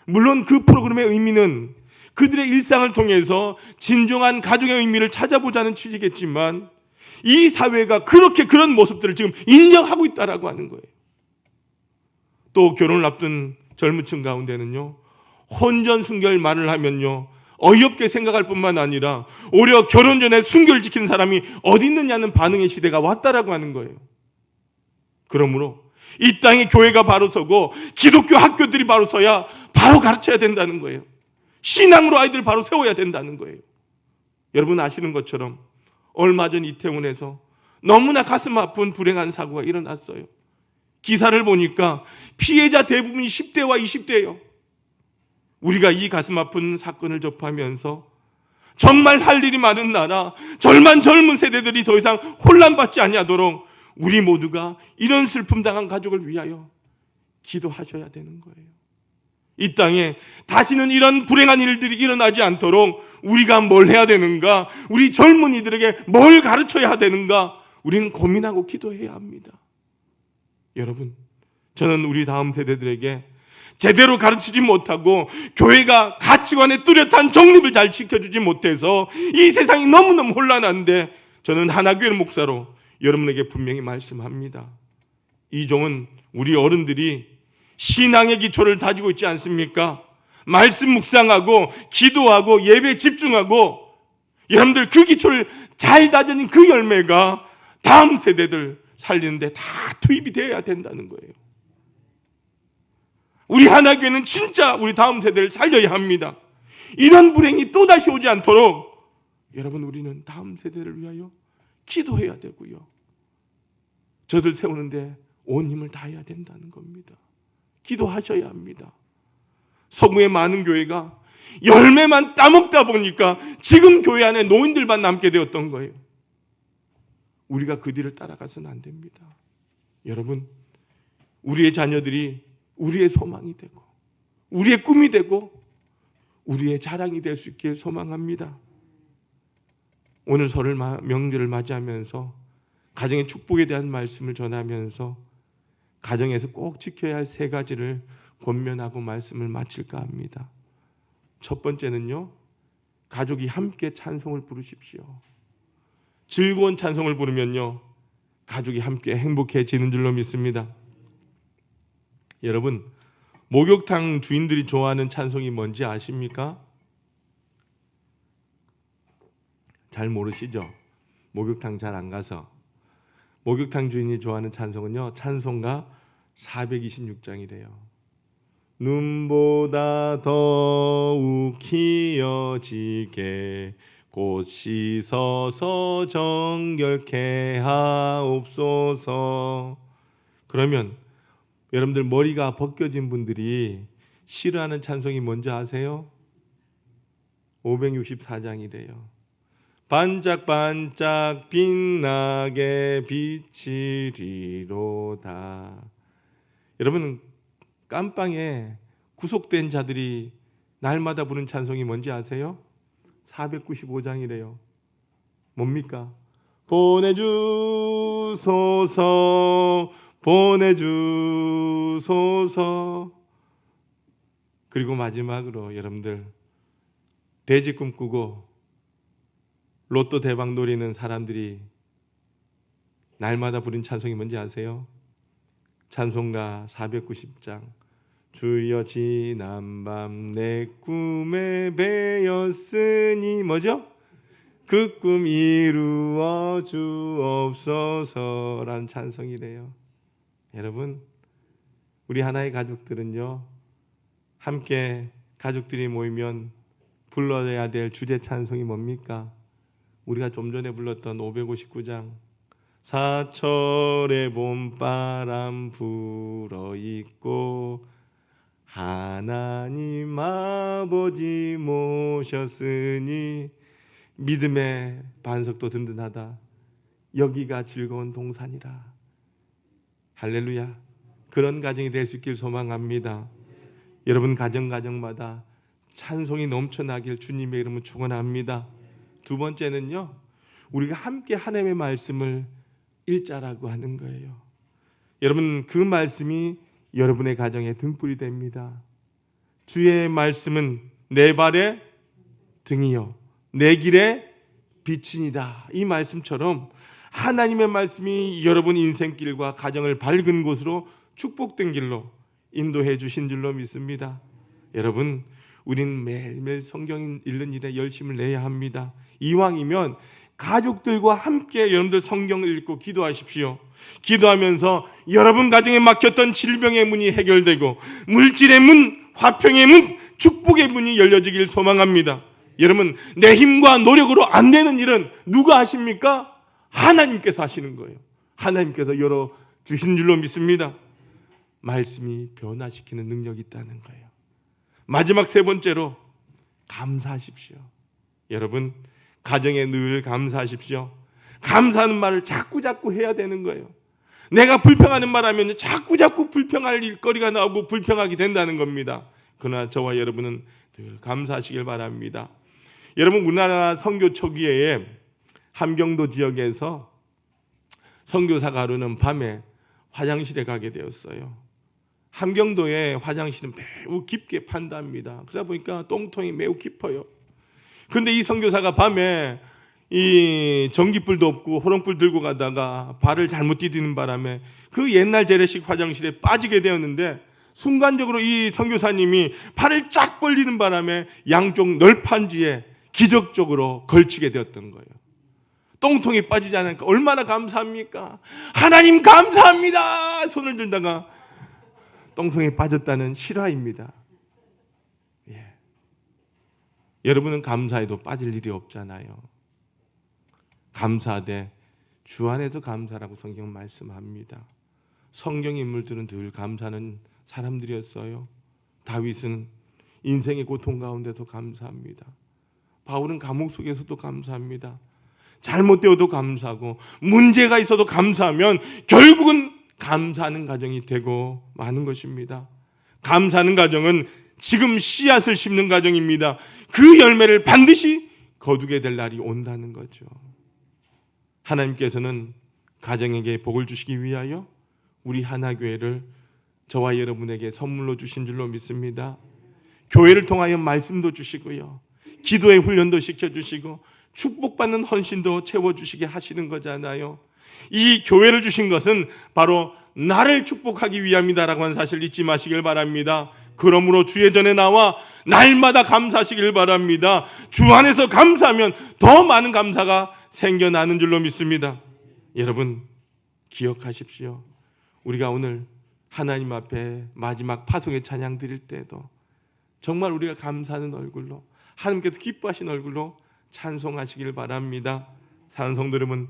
물론 그 프로그램의 의미는 그들의 일상을 통해서 진정한 가족의 의미를 찾아보자는 취지겠지만 이 사회가 그렇게 그런 모습들을 지금 인정하고 있다라고 하는 거예요. 또 결혼을 앞둔 젊은 층 가운데는요, 혼전 순결 말을 하면요, 어이없게 생각할 뿐만 아니라 오히려 결혼 전에 순결 지킨 사람이 어디 있느냐는 반응의 시대가 왔다라고 하는 거예요. 그러므로 이 땅에 교회가 바로 서고 기독교 학교들이 바로 서야 바로 가르쳐야 된다는 거예요. 신앙으로 아이들 바로 세워야 된다는 거예요. 여러분 아시는 것처럼 얼마 전 이태원에서 너무나 가슴 아픈 불행한 사고가 일어났어요. 기사를 보니까 피해자 대부분이 10대와 20대예요. 우리가 이 가슴 아픈 사건을 접하면서 정말 할 일이 많은 나라, 젊은 세대들이 더 이상 혼란받지 아니하도록 우리 모두가 이런 슬픔 당한 가족을 위하여 기도하셔야 되는 거예요. 이 땅에 다시는 이런 불행한 일들이 일어나지 않도록 우리가 뭘 해야 되는가? 우리 젊은이들에게 뭘 가르쳐야 되는가? 우리는 고민하고 기도해야 합니다. 여러분, 저는 우리 다음 세대들에게 제대로 가르치지 못하고 교회가 가치관에 뚜렷한 정립을 잘 지켜주지 못해서 이 세상이 너무너무 혼란한데 저는 하나교회 목사로 여러분에게 분명히 말씀합니다. 이종은 우리 어른들이 신앙의 기초를 다지고 있지 않습니까? 말씀 묵상하고 기도하고 예배에 집중하고 여러분들 그 기초를 잘 다져진 그 열매가 다음 세대들 살리는데 다 투입이 되어야 된다는 거예요. 우리 하나교회는 진짜 우리 다음 세대를 살려야 합니다. 이런 불행이 또다시 오지 않도록 여러분 우리는 다음 세대를 위하여 기도해야 되고요. 저들 세우는데 온 힘을 다해야 된다는 겁니다. 기도하셔야 합니다. 서구의 많은 교회가 열매만 따먹다 보니까 지금 교회 안에 노인들만 남게 되었던 거예요. 우리가 그 뒤를 따라가서는 안 됩니다. 여러분, 우리의 자녀들이 우리의 소망이 되고 우리의 꿈이 되고 우리의 자랑이 될 수 있길 소망합니다. 오늘 설을 명절을 맞이하면서 가정의 축복에 대한 말씀을 전하면서 가정에서 꼭 지켜야 할 세 가지를 권면하고 말씀을 마칠까 합니다. 첫 번째는요, 가족이 함께 찬송을 부르십시오. 즐거운 찬송을 부르면요, 가족이 함께 행복해지는 줄로 믿습니다. 여러분, 목욕탕 주인들이 좋아하는 찬송이 뭔지 아십니까? 잘 모르시죠? 목욕탕 잘 안 가서. 목욕탕 주인이 좋아하는 찬송은요, 찬송가 426장이래요. 눈보다 더욱 희어지게 곧 씻어서 정결케 하옵소서. 그러면 여러분들 머리가 벗겨진 분들이 싫어하는 찬송이 뭔지 아세요? 564장이래요. 반짝반짝 빛나게 비치리로다. 여러분, 깜빵에 구속된 자들이 날마다 부른 찬송이 뭔지 아세요? 495장이래요. 뭡니까? 보내주소서, 보내주소서. 그리고 마지막으로 여러분들, 돼지 꿈꾸고 로또 대박 노리는 사람들이 날마다 부른 찬송이 뭔지 아세요? 찬송가 490장. 주여 지난밤 내 꿈에 배었으니 뭐죠? 그 꿈 이루어 주옵소서라는 찬송이래요. 여러분, 우리 하나의 가족들은요, 함께 가족들이 모이면 불러야 될 주제 찬송이 뭡니까? 우리가 좀 전에 불렀던 559장 사철의 봄바람 불어있고 하나님 아버지 모셨으니 믿음의 반석도 든든하다. 여기가 즐거운 동산이라. 할렐루야. 그런 가정이 될 수 있길 소망합니다. 여러분 가정마다 찬송이 넘쳐나길 주님의 이름으로 축원합니다. 두 번째는요, 우리가 함께 하나님의 말씀을 읽자라고 하는 거예요. 여러분 그 말씀이 여러분의 가정의 등불이 됩니다. 주의 말씀은 내 발의 등이요 내 길의 빛이니다. 이 말씀처럼 하나님의 말씀이 여러분 인생길과 가정을 밝은 곳으로 축복된 길로 인도해 주신 줄로 믿습니다. 여러분 우린 매일매일 성경 읽는 일에 열심을 내야 합니다. 이왕이면 가족들과 함께 여러분들 성경을 읽고 기도하십시오. 기도하면서 여러분 가정에 막혔던 질병의 문이 해결되고 물질의 문, 화평의 문, 축복의 문이 열려지길 소망합니다. 여러분 내 힘과 노력으로 안 되는 일은 누가 하십니까? 하나님께서 하시는 거예요. 하나님께서 열어주신 줄로 믿습니다. 말씀이 변화시키는 능력이 있다는 거예요. 마지막 세 번째로 감사하십시오. 여러분 가정에 늘 감사하십시오. 감사하는 말을 자꾸 해야 되는 거예요. 내가 불평하는 말 하면 자꾸 불평할 일거리가 나오고 불평하게 된다는 겁니다. 그러나 저와 여러분은 늘 감사하시길 바랍니다. 여러분 우리나라 선교 초기에 함경도 지역에서 선교사가 하루는 밤에 화장실에 가게 되었어요. 함경도의 화장실은 매우 깊게 판답니다. 그러다 보니까 똥통이 매우 깊어요. 그런데 이 선교사가 밤에 이 전기불도 없고 호롱불 들고 가다가 발을 잘못 디디는 바람에 그 옛날 재래식 화장실에 빠지게 되었는데 순간적으로 이 선교사님이 발을 쫙 벌리는 바람에 양쪽 널판지에 기적적으로 걸치게 되었던 거예요. 똥통이 빠지지 않으니까 얼마나 감사합니까? 하나님 감사합니다! 손을 들다가 똥통에 빠졌다는 실화입니다. 예. 여러분은 감사해도 빠질 일이 없잖아요. 감사하되 주 안에도 감사라고 성경 말씀합니다. 성경 인물들은 늘 감사하는 사람들이었어요. 다윗은 인생의 고통 가운데도 감사합니다. 바울은 감옥 속에서도 감사합니다. 잘못되어도 감사하고 문제가 있어도 감사하면 결국은 감사하는 가정이 되고 마는 것입니다. 감사하는 가정은 지금 씨앗을 심는 가정입니다. 그 열매를 반드시 거두게 될 날이 온다는 거죠. 하나님께서는 가정에게 복을 주시기 위하여 우리 하나교회를 저와 여러분에게 선물로 주신 줄로 믿습니다. 교회를 통하여 말씀도 주시고요, 기도의 훈련도 시켜주시고 축복받는 헌신도 채워주시게 하시는 거잖아요. 이 교회를 주신 것은 바로 나를 축복하기 위함이다라고 하는 사실을 잊지 마시길 바랍니다. 그러므로 주의 전에 나와 날마다 감사하시길 바랍니다. 주 안에서 감사하면 더 많은 감사가 생겨나는 줄로 믿습니다. 여러분 기억하십시오. 우리가 오늘 하나님 앞에 마지막 파송의 찬양 드릴 때도 정말 우리가 감사하는 얼굴로, 하나님께서 기뻐하신 얼굴로 찬송하시길 바랍니다. 사랑하는 성도 여러분,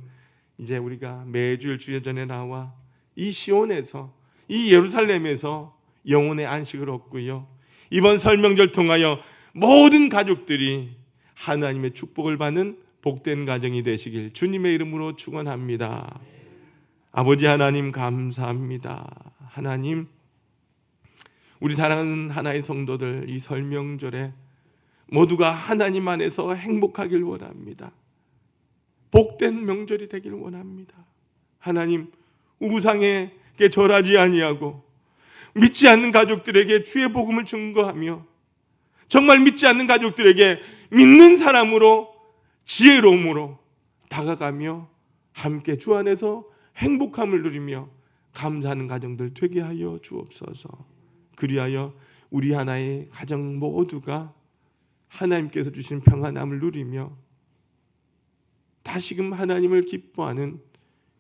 이제 우리가 매주일 주의 전에 나와 이 시온에서, 이 예루살렘에서 영혼의 안식을 얻고요, 이번 설명절 통하여 모든 가족들이 하나님의 축복을 받는 복된 가정이 되시길 주님의 이름으로 축원합니다. 아버지 하나님 감사합니다. 하나님, 우리 사랑하는 하나의 성도들 이 설명절에 모두가 하나님 안에서 행복하길 원합니다. 복된 명절이 되길 원합니다. 하나님, 우상에게 절하지 아니하고 믿지 않는 가족들에게 주의 복음을 증거하며 정말 믿지 않는 가족들에게 믿는 사람으로 지혜로움으로 다가가며 함께 주 안에서 행복함을 누리며 감사하는 가정들 되게 하여 주옵소서. 그리하여 우리 하나의 가정 모두가 하나님께서 주신 평안함을 누리며 다시금 하나님을 기뻐하는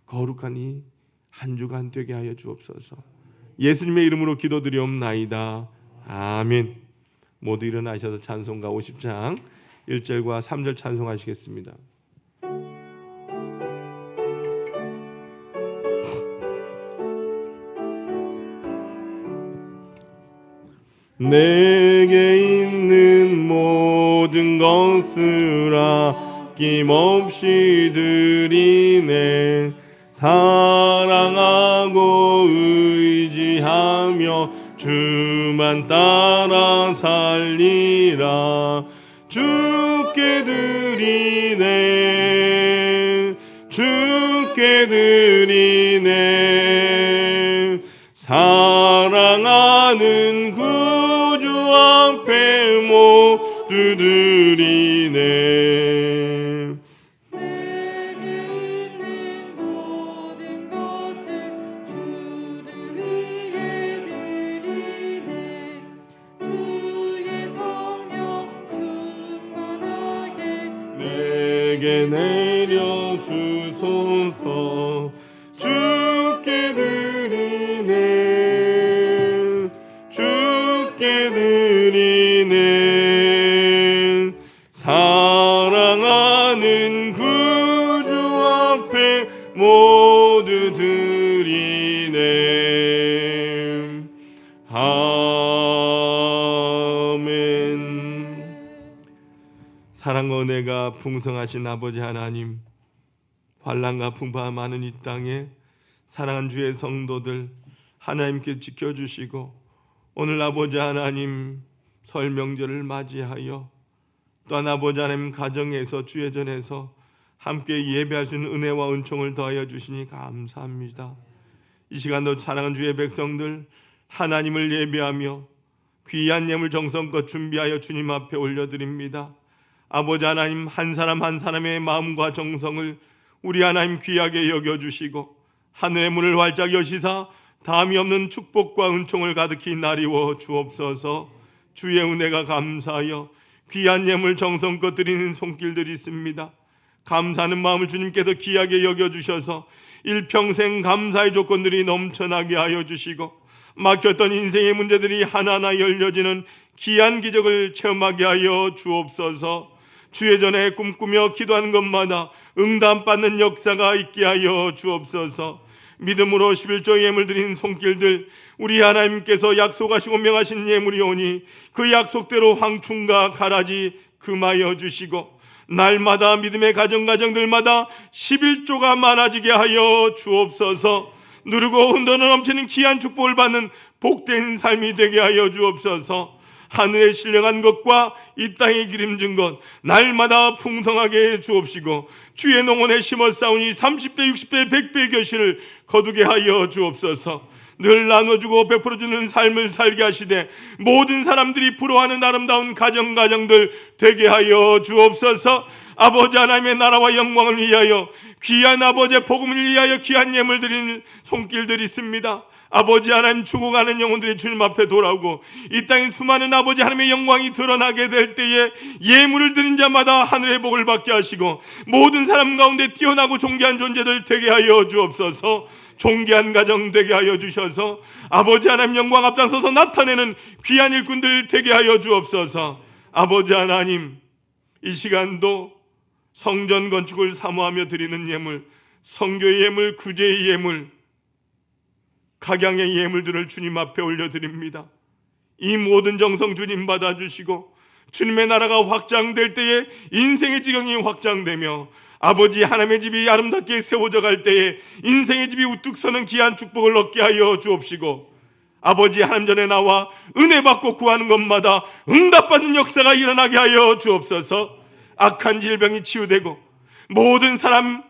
거룩한 이 한 주간 되게 하여 주옵소서. 예수님의 이름으로 기도드리옵나이다. 아멘. 모두 일어나셔서 찬송가 50장 1절과 3절 찬송하시겠습니다. 내게 있는 모든 것을 아낌없이 드리네. 사랑하고 의지하며 주만 따라 살리라. 주께 드리네. 주께 드리네. 사랑하는 구주 앞에 모두 드리네. 내게 있는 모든 것을 주를 위해 드리네. 주의 성령 충만하게 내게 내려 주소서. 주께 드리네. 주께 드리네. 사랑하는 구주 앞에 모두 드리네. 아멘. 사랑과 은혜가 풍성하신 아버지 하나님, 환난과 풍파가 많은 이 땅에 사랑한 주의 성도들 하나님께 지켜주시고, 오늘 아버지 하나님 설 명절을 맞이하여 또한 아버지 하나님 가정에서 주의 전에서 함께 예배할 수 있는 은혜와 은총을 더하여 주시니 감사합니다. 이 시간도 사랑하는 주의 백성들 하나님을 예배하며 귀한 예물 정성껏 준비하여 주님 앞에 올려드립니다. 아버지 하나님, 한 사람 한 사람의 마음과 정성을 우리 하나님 귀하게 여겨주시고 하늘의 문을 활짝 여시사 담이 없는 축복과 은총을 가득히 나리워 주옵소서. 주의 은혜가 감사하여 귀한 예물 정성껏 드리는 손길들이 있습니다. 감사하는 마음을 주님께서 귀하게 여겨주셔서 일평생 감사의 조건들이 넘쳐나게 하여 주시고 막혔던 인생의 문제들이 하나하나 열려지는 귀한 기적을 체험하게 하여 주옵소서. 주의 전에 꿈꾸며 기도하는 것마다 응답받는 역사가 있게 하여 주옵소서. 믿음으로 11조 예물 드린 손길들, 우리 하나님께서 약속하시고 명하신 예물이 오니 그 약속대로 황충과 가라지 금하여 주시고 날마다 믿음의 가정들마다 11조가 많아지게 하여 주옵소서. 누르고 흔들어 넘치는 귀한 축복을 받는 복된 삶이 되게 하여 주옵소서. 하늘에 신령한 것과 이 땅에 기름진 것 날마다 풍성하게 주옵시고 주의 농원에 심어 쌓으니 30배 60배 100배의 결실을 거두게 하여 주옵소서. 늘 나눠주고 베풀어주는 삶을 살게 하시되 모든 사람들이 부러워하는 아름다운 가정들 되게 하여 주옵소서. 아버지 하나님의 나라와 영광을 위하여 귀한 아버지의 복음을 위하여 귀한 예물 드리는 손길들이 있습니다. 아버지 하나님, 죽어가는 영혼들이 주님 앞에 돌아오고 이 땅에 수많은 아버지 하나님의 영광이 드러나게 될 때에 예물을 드린 자마다 하늘의 복을 받게 하시고 모든 사람 가운데 뛰어나고 존귀한 존재들 되게 하여 주옵소서. 존귀한 가정 되게 하여 주셔서 아버지 하나님 영광 앞장서서 나타내는 귀한 일꾼들 되게 하여 주옵소서. 아버지 하나님, 이 시간도 성전 건축을 사모하며 드리는 예물, 성교의 예물, 구제의 예물, 각양의 예물들을 주님 앞에 올려드립니다. 이 모든 정성 주님 받아주시고 주님의 나라가 확장될 때에 인생의 지경이 확장되며 아버지 하나님의 집이 아름답게 세워져 갈 때에 인생의 집이 우뚝 서는 귀한 축복을 얻게 하여 주옵시고 아버지 하나님 전에 나와 은혜 받고 구하는 것마다 응답받는 역사가 일어나게 하여 주옵소서. 악한 질병이 치유되고 모든 사람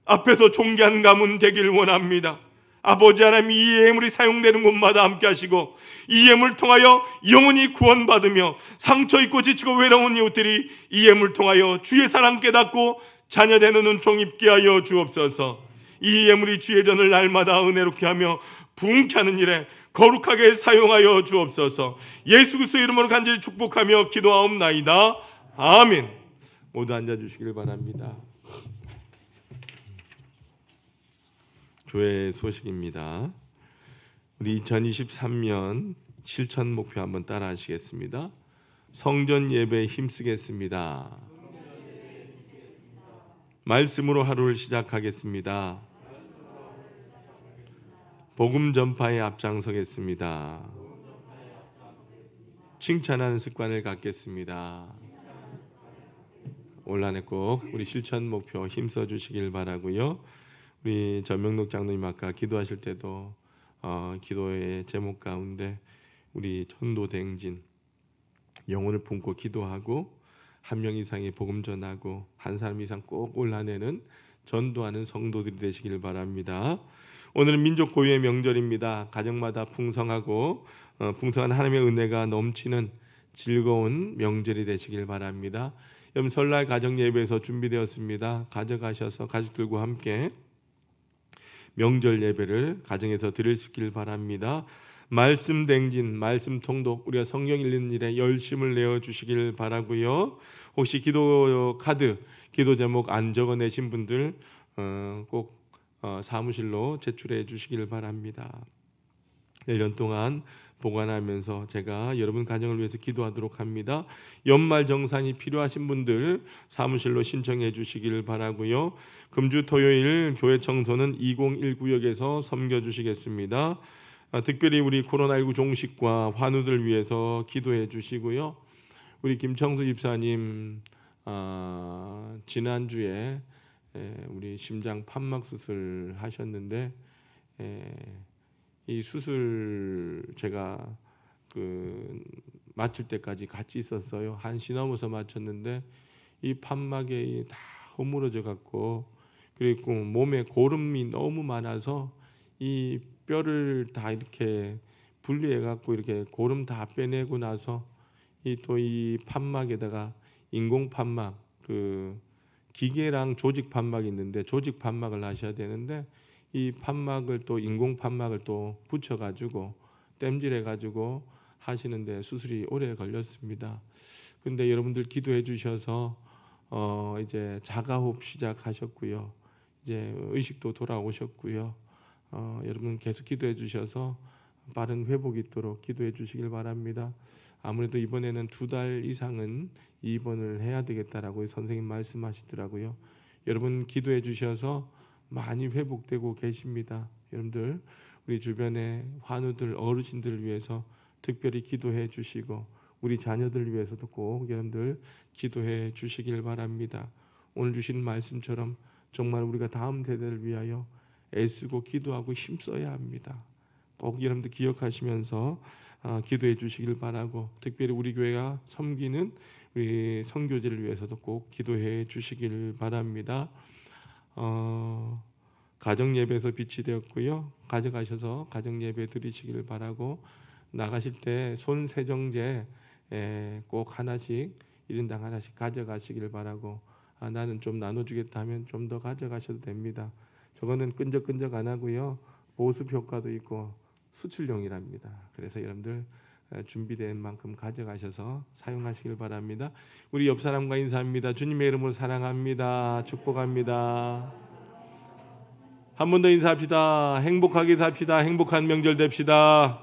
앞에서 존귀한 가문 되길 원합니다. 아버지 하나님, 이 예물이 사용되는 곳마다 함께 하시고 이 예물을 통하여 영혼이 구원받으며 상처 입고 지치고 외로운 이웃들이 이 예물을 통하여 주의 사랑 깨닫고 자녀되는 은총 입게 하여 주옵소서. 이 예물이 주의 전을 날마다 은혜롭게 하며 부흥케 하는 일에 거룩하게 사용하여 주옵소서. 예수 그리스도 이름으로 간절히 축복하며 기도하옵나이다. 아멘. 모두 앉아주시길 바랍니다. 교회 소식입니다. 우리 2023년 실천 목표 한번 따라 하시겠습니다. 성전 예배에 힘쓰겠습니다. 말씀으로 하루를 시작하겠습니다. 복음 전파에 앞장서겠습니다. 칭찬하는 습관을 갖겠습니다. 올 한 해 꼭 우리 실천 목표 힘써 주시길 바라고요. 우리 전명록 장로님 아까 기도하실 때도 기도의 제목 가운데 우리 전도대행진 영혼을 품고 기도하고 한 명 이상의 복음 전하고 한 사람 이상 꼭 올 한 해는 전도하는 성도들이 되시길 바랍니다. 오늘은 민족 고유의 명절입니다. 가정마다 풍성하고 풍성한 하나님의 은혜가 넘치는 즐거운 명절이 되시길 바랍니다. 여러분 설날 가정 예배에서 준비되었습니다. 가져가셔서 가족들과 함께 명절 예배를 가정에서 드릴 수 있길 바랍니다. 말씀 댕진, 말씀 통독, 우리가 성경 읽는 일에 열심을 내어 주시길 바라고요. 혹시 기도 카드, 기도 제목 안 적어내신 분들 꼭 사무실로 제출해 주시길 바랍니다. 1년 동안 보관하면서 제가 여러분 가정을 위해서 기도하도록 합니다. 연말 정산이 필요하신 분들 사무실로 신청해 주시길 바라고요. 금주 토요일 교회 청소는 2019역에서 섬겨주시겠습니다. 특별히 우리 코로나19 종식과 환우들 위해서 기도해 주시고요. 우리 김청수 집사님 지난주에 우리 심장 판막 수술 하셨는데 이 수술 제가 마칠 때까지 같이 있었어요. 1시 넘어서 마쳤는데 이 판막에 다 허물어져 갖고 그리고 몸에 고름이 너무 많아서 이 뼈를 다 이렇게 분리해 갖고 이렇게 고름 다 빼내고 나서 이 판막에다가 인공 판막 기계랑 조직 판막이 있는데 조직 판막을 하셔야 되는데 이 판막을 또 인공 판막을 또 붙여 가지고 땜질해 가지고 하시는데 수술이 오래 걸렸습니다. 근데 여러분들 기도해 주셔서 이제 자가호흡 시작하셨고요. 이제 의식도 돌아오셨고요. 여러분 계속 기도해 주셔서 빠른 회복이 있도록 기도해 주시길 바랍니다. 아무래도 이번에는 2달 이상은 입원을 해야 되겠다라고 선생님 말씀하시더라고요. 여러분 기도해 주셔서 많이 회복되고 계십니다. 여러분들 우리 주변의 환우들 어르신들을 위해서 특별히 기도해 주시고 우리 자녀들 위해서도 꼭 여러분들 기도해 주시길 바랍니다. 오늘 주신 말씀처럼 정말 우리가 다음 세대를 위하여 애쓰고 기도하고 힘써야 합니다. 꼭 여러분들 기억하시면서 기도해 주시길 바라고 특별히 우리 교회가 섬기는 우리 선교지를 위해서도 꼭 기도해 주시길 바랍니다. 가정 예배에서 빛이 되었고요. 가져가셔서 가정 예배 드리시길 바라고 나가실 때 손 세정제 꼭 하나씩 1인당 하나씩 가져가시길 바라고 나는 좀 나눠주겠다 하면 좀 더 가져가셔도 됩니다. 저거는 끈적끈적 안 하고요. 보습 효과도 있고 수출용이랍니다. 그래서 여러분들 준비된 만큼 가져가셔서 사용하시길 바랍니다. 우리 옆 사람과 인사합니다. 주님의 이름으로 사랑합니다. 축복합니다. 한 번 더 인사합시다. 행복하게 삽시다. 행복한 명절 됩시다.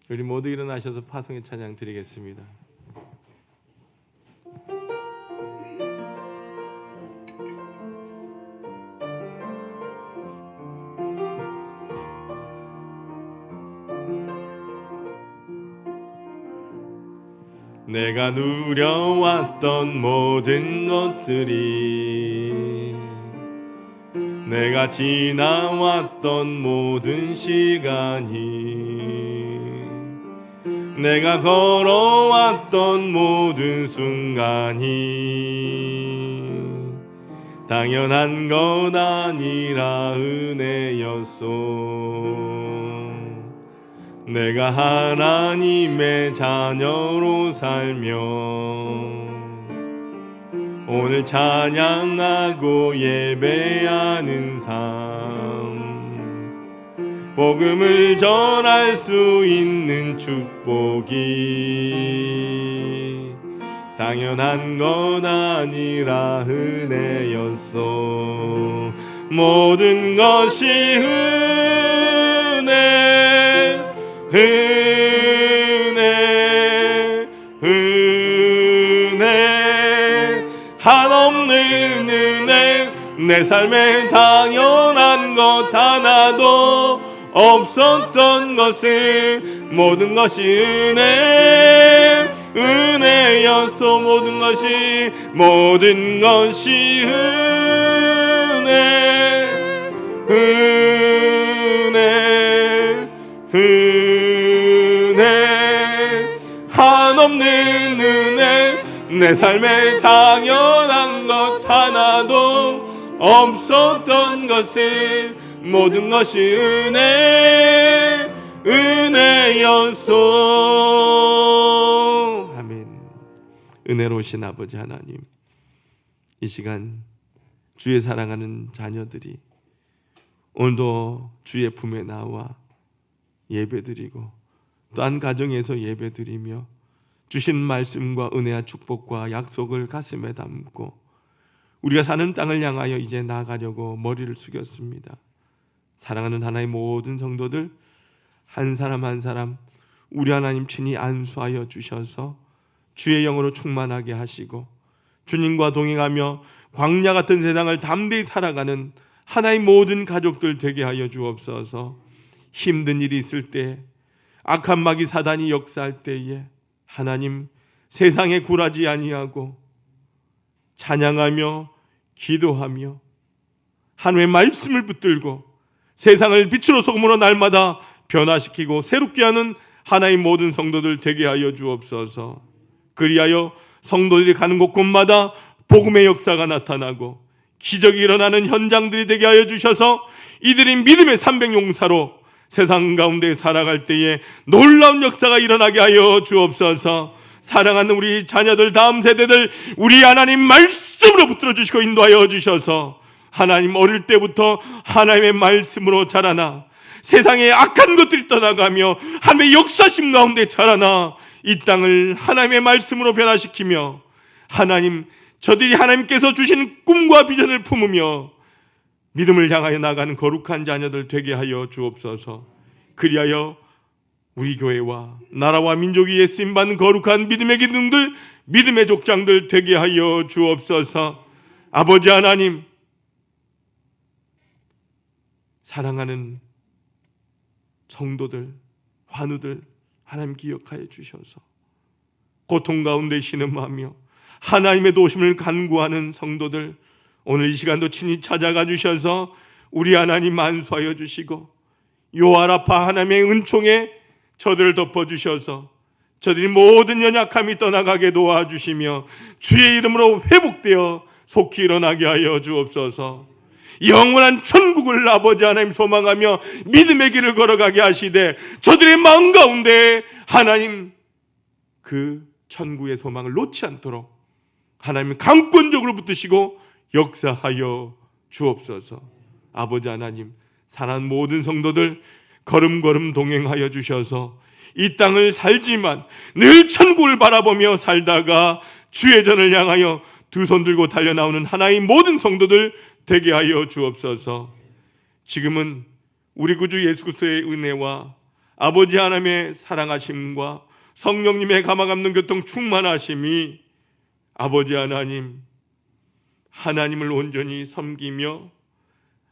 우리 모두 일어나셔서 파송의 찬양 드리겠습니다. 내가 누려왔던 모든 것들이 내가 지나왔던 모든 시간이 내가 걸어왔던 모든 순간이 당연한 건 아니라 은혜였소. 내가 하나님의 자녀로 살며 오늘 찬양하고 예배하는 삶 복음을 전할 수 있는 축복이 당연한 건 아니라 은혜였소. 모든 것이 은혜 은혜, 한없는 은혜, 내 삶에 당연한 것 하나도 없었던 것을 모든 것이 은혜, 은혜였소. 모든 것이 은혜, 은혜, 은혜, 한없는 은혜, 내 삶에 당연한 것 하나도 없었던 것을 모든 것이 은혜, 은혜였소. 아멘. 은혜로우신 아버지 하나님, 이 시간 주의 사랑하는 자녀들이 오늘도 주의 품에 나와 예배드리고 또한 가정에서 예배드리며 주신 말씀과 은혜와 축복과 약속을 가슴에 담고 우리가 사는 땅을 향하여 이제 나아가려고 머리를 숙였습니다. 사랑하는 하나님의 모든 성도들 한 사람 한 사람 우리 하나님 친히 안수하여 주셔서 주의 영으로 충만하게 하시고 주님과 동행하며 광야 같은 세상을 담대히 살아가는 하나의 모든 가족들 되게 하여 주옵소서. 힘든 일이 있을 때, 악한 마귀 사단이 역사할 때에 하나님 세상에 굴하지 아니하고 찬양하며 기도하며 하나님의 말씀을 붙들고 세상을 빛으로 소금으로 날마다 변화시키고 새롭게 하는 하나의 모든 성도들 되게 하여 주옵소서. 그리하여 성도들이 가는 곳곳마다 복음의 역사가 나타나고 기적이 일어나는 현장들이 되게 하여 주셔서 이들이 믿음의 300용사로 세상 가운데 살아갈 때에 놀라운 역사가 일어나게 하여 주옵소서. 사랑하는 우리 자녀들, 다음 세대들 우리 하나님 말씀으로 붙들어 주시고 인도하여 주셔서 하나님 어릴 때부터 하나님의 말씀으로 자라나 세상의 악한 것들이 떠나가며 하나님의 역사심 가운데 자라나 이 땅을 하나님의 말씀으로 변화시키며 하나님 저들이 하나님께서 주신 꿈과 비전을 품으며 믿음을 향하여 나가는 거룩한 자녀들 되게 하여 주옵소서. 그리하여 우리 교회와 나라와 민족 위에 쓰임받는 거룩한 믿음의 기둥들, 믿음의 족장들 되게 하여 주옵소서. 아버지 하나님, 사랑하는 성도들, 환우들 하나님 기억하여 주셔서 고통 가운데 신음하며 하나님의 도심을 간구하는 성도들 오늘 이 시간도 친히 찾아가 주셔서 우리 하나님 안수하여 주시고 요아라파 하나님의 은총에 저들을 덮어주셔서 저들이 모든 연약함이 떠나가게 도와주시며 주의 이름으로 회복되어 속히 일어나게 하여 주옵소서. 영원한 천국을 아버지 하나님 소망하며 믿음의 길을 걸어가게 하시되 저들의 마음 가운데 하나님 그 천국의 소망을 놓지 않도록 하나님 강권적으로 붙드시고 역사하여 주옵소서. 아버지 하나님, 사랑하는 모든 성도들 걸음걸음 동행하여 주셔서 이 땅을 살지만 늘 천국을 바라보며 살다가 주의 전을 향하여 두 손 들고 달려나오는 하나의 모든 성도들 되게 하여 주옵소서. 지금은 우리 구주 예수 그리스도의 은혜와 아버지 하나님의 사랑하심과 성령님의 감화감동 교통 충만하심이 아버지 하나님, 하나님을 온전히 섬기며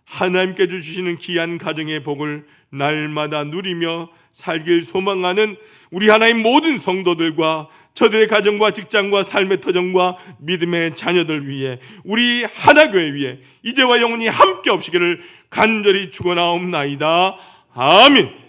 하나님께 주시는 귀한 가정의 복을 날마다 누리며 살길 소망하는 우리 하나님 모든 성도들과 저들의 가정과 직장과 삶의 터전과 믿음의 자녀들 위해 우리 하나교회 위해 이제와 영원히 함께 없시기를 간절히 축원하옵나이다. 아멘.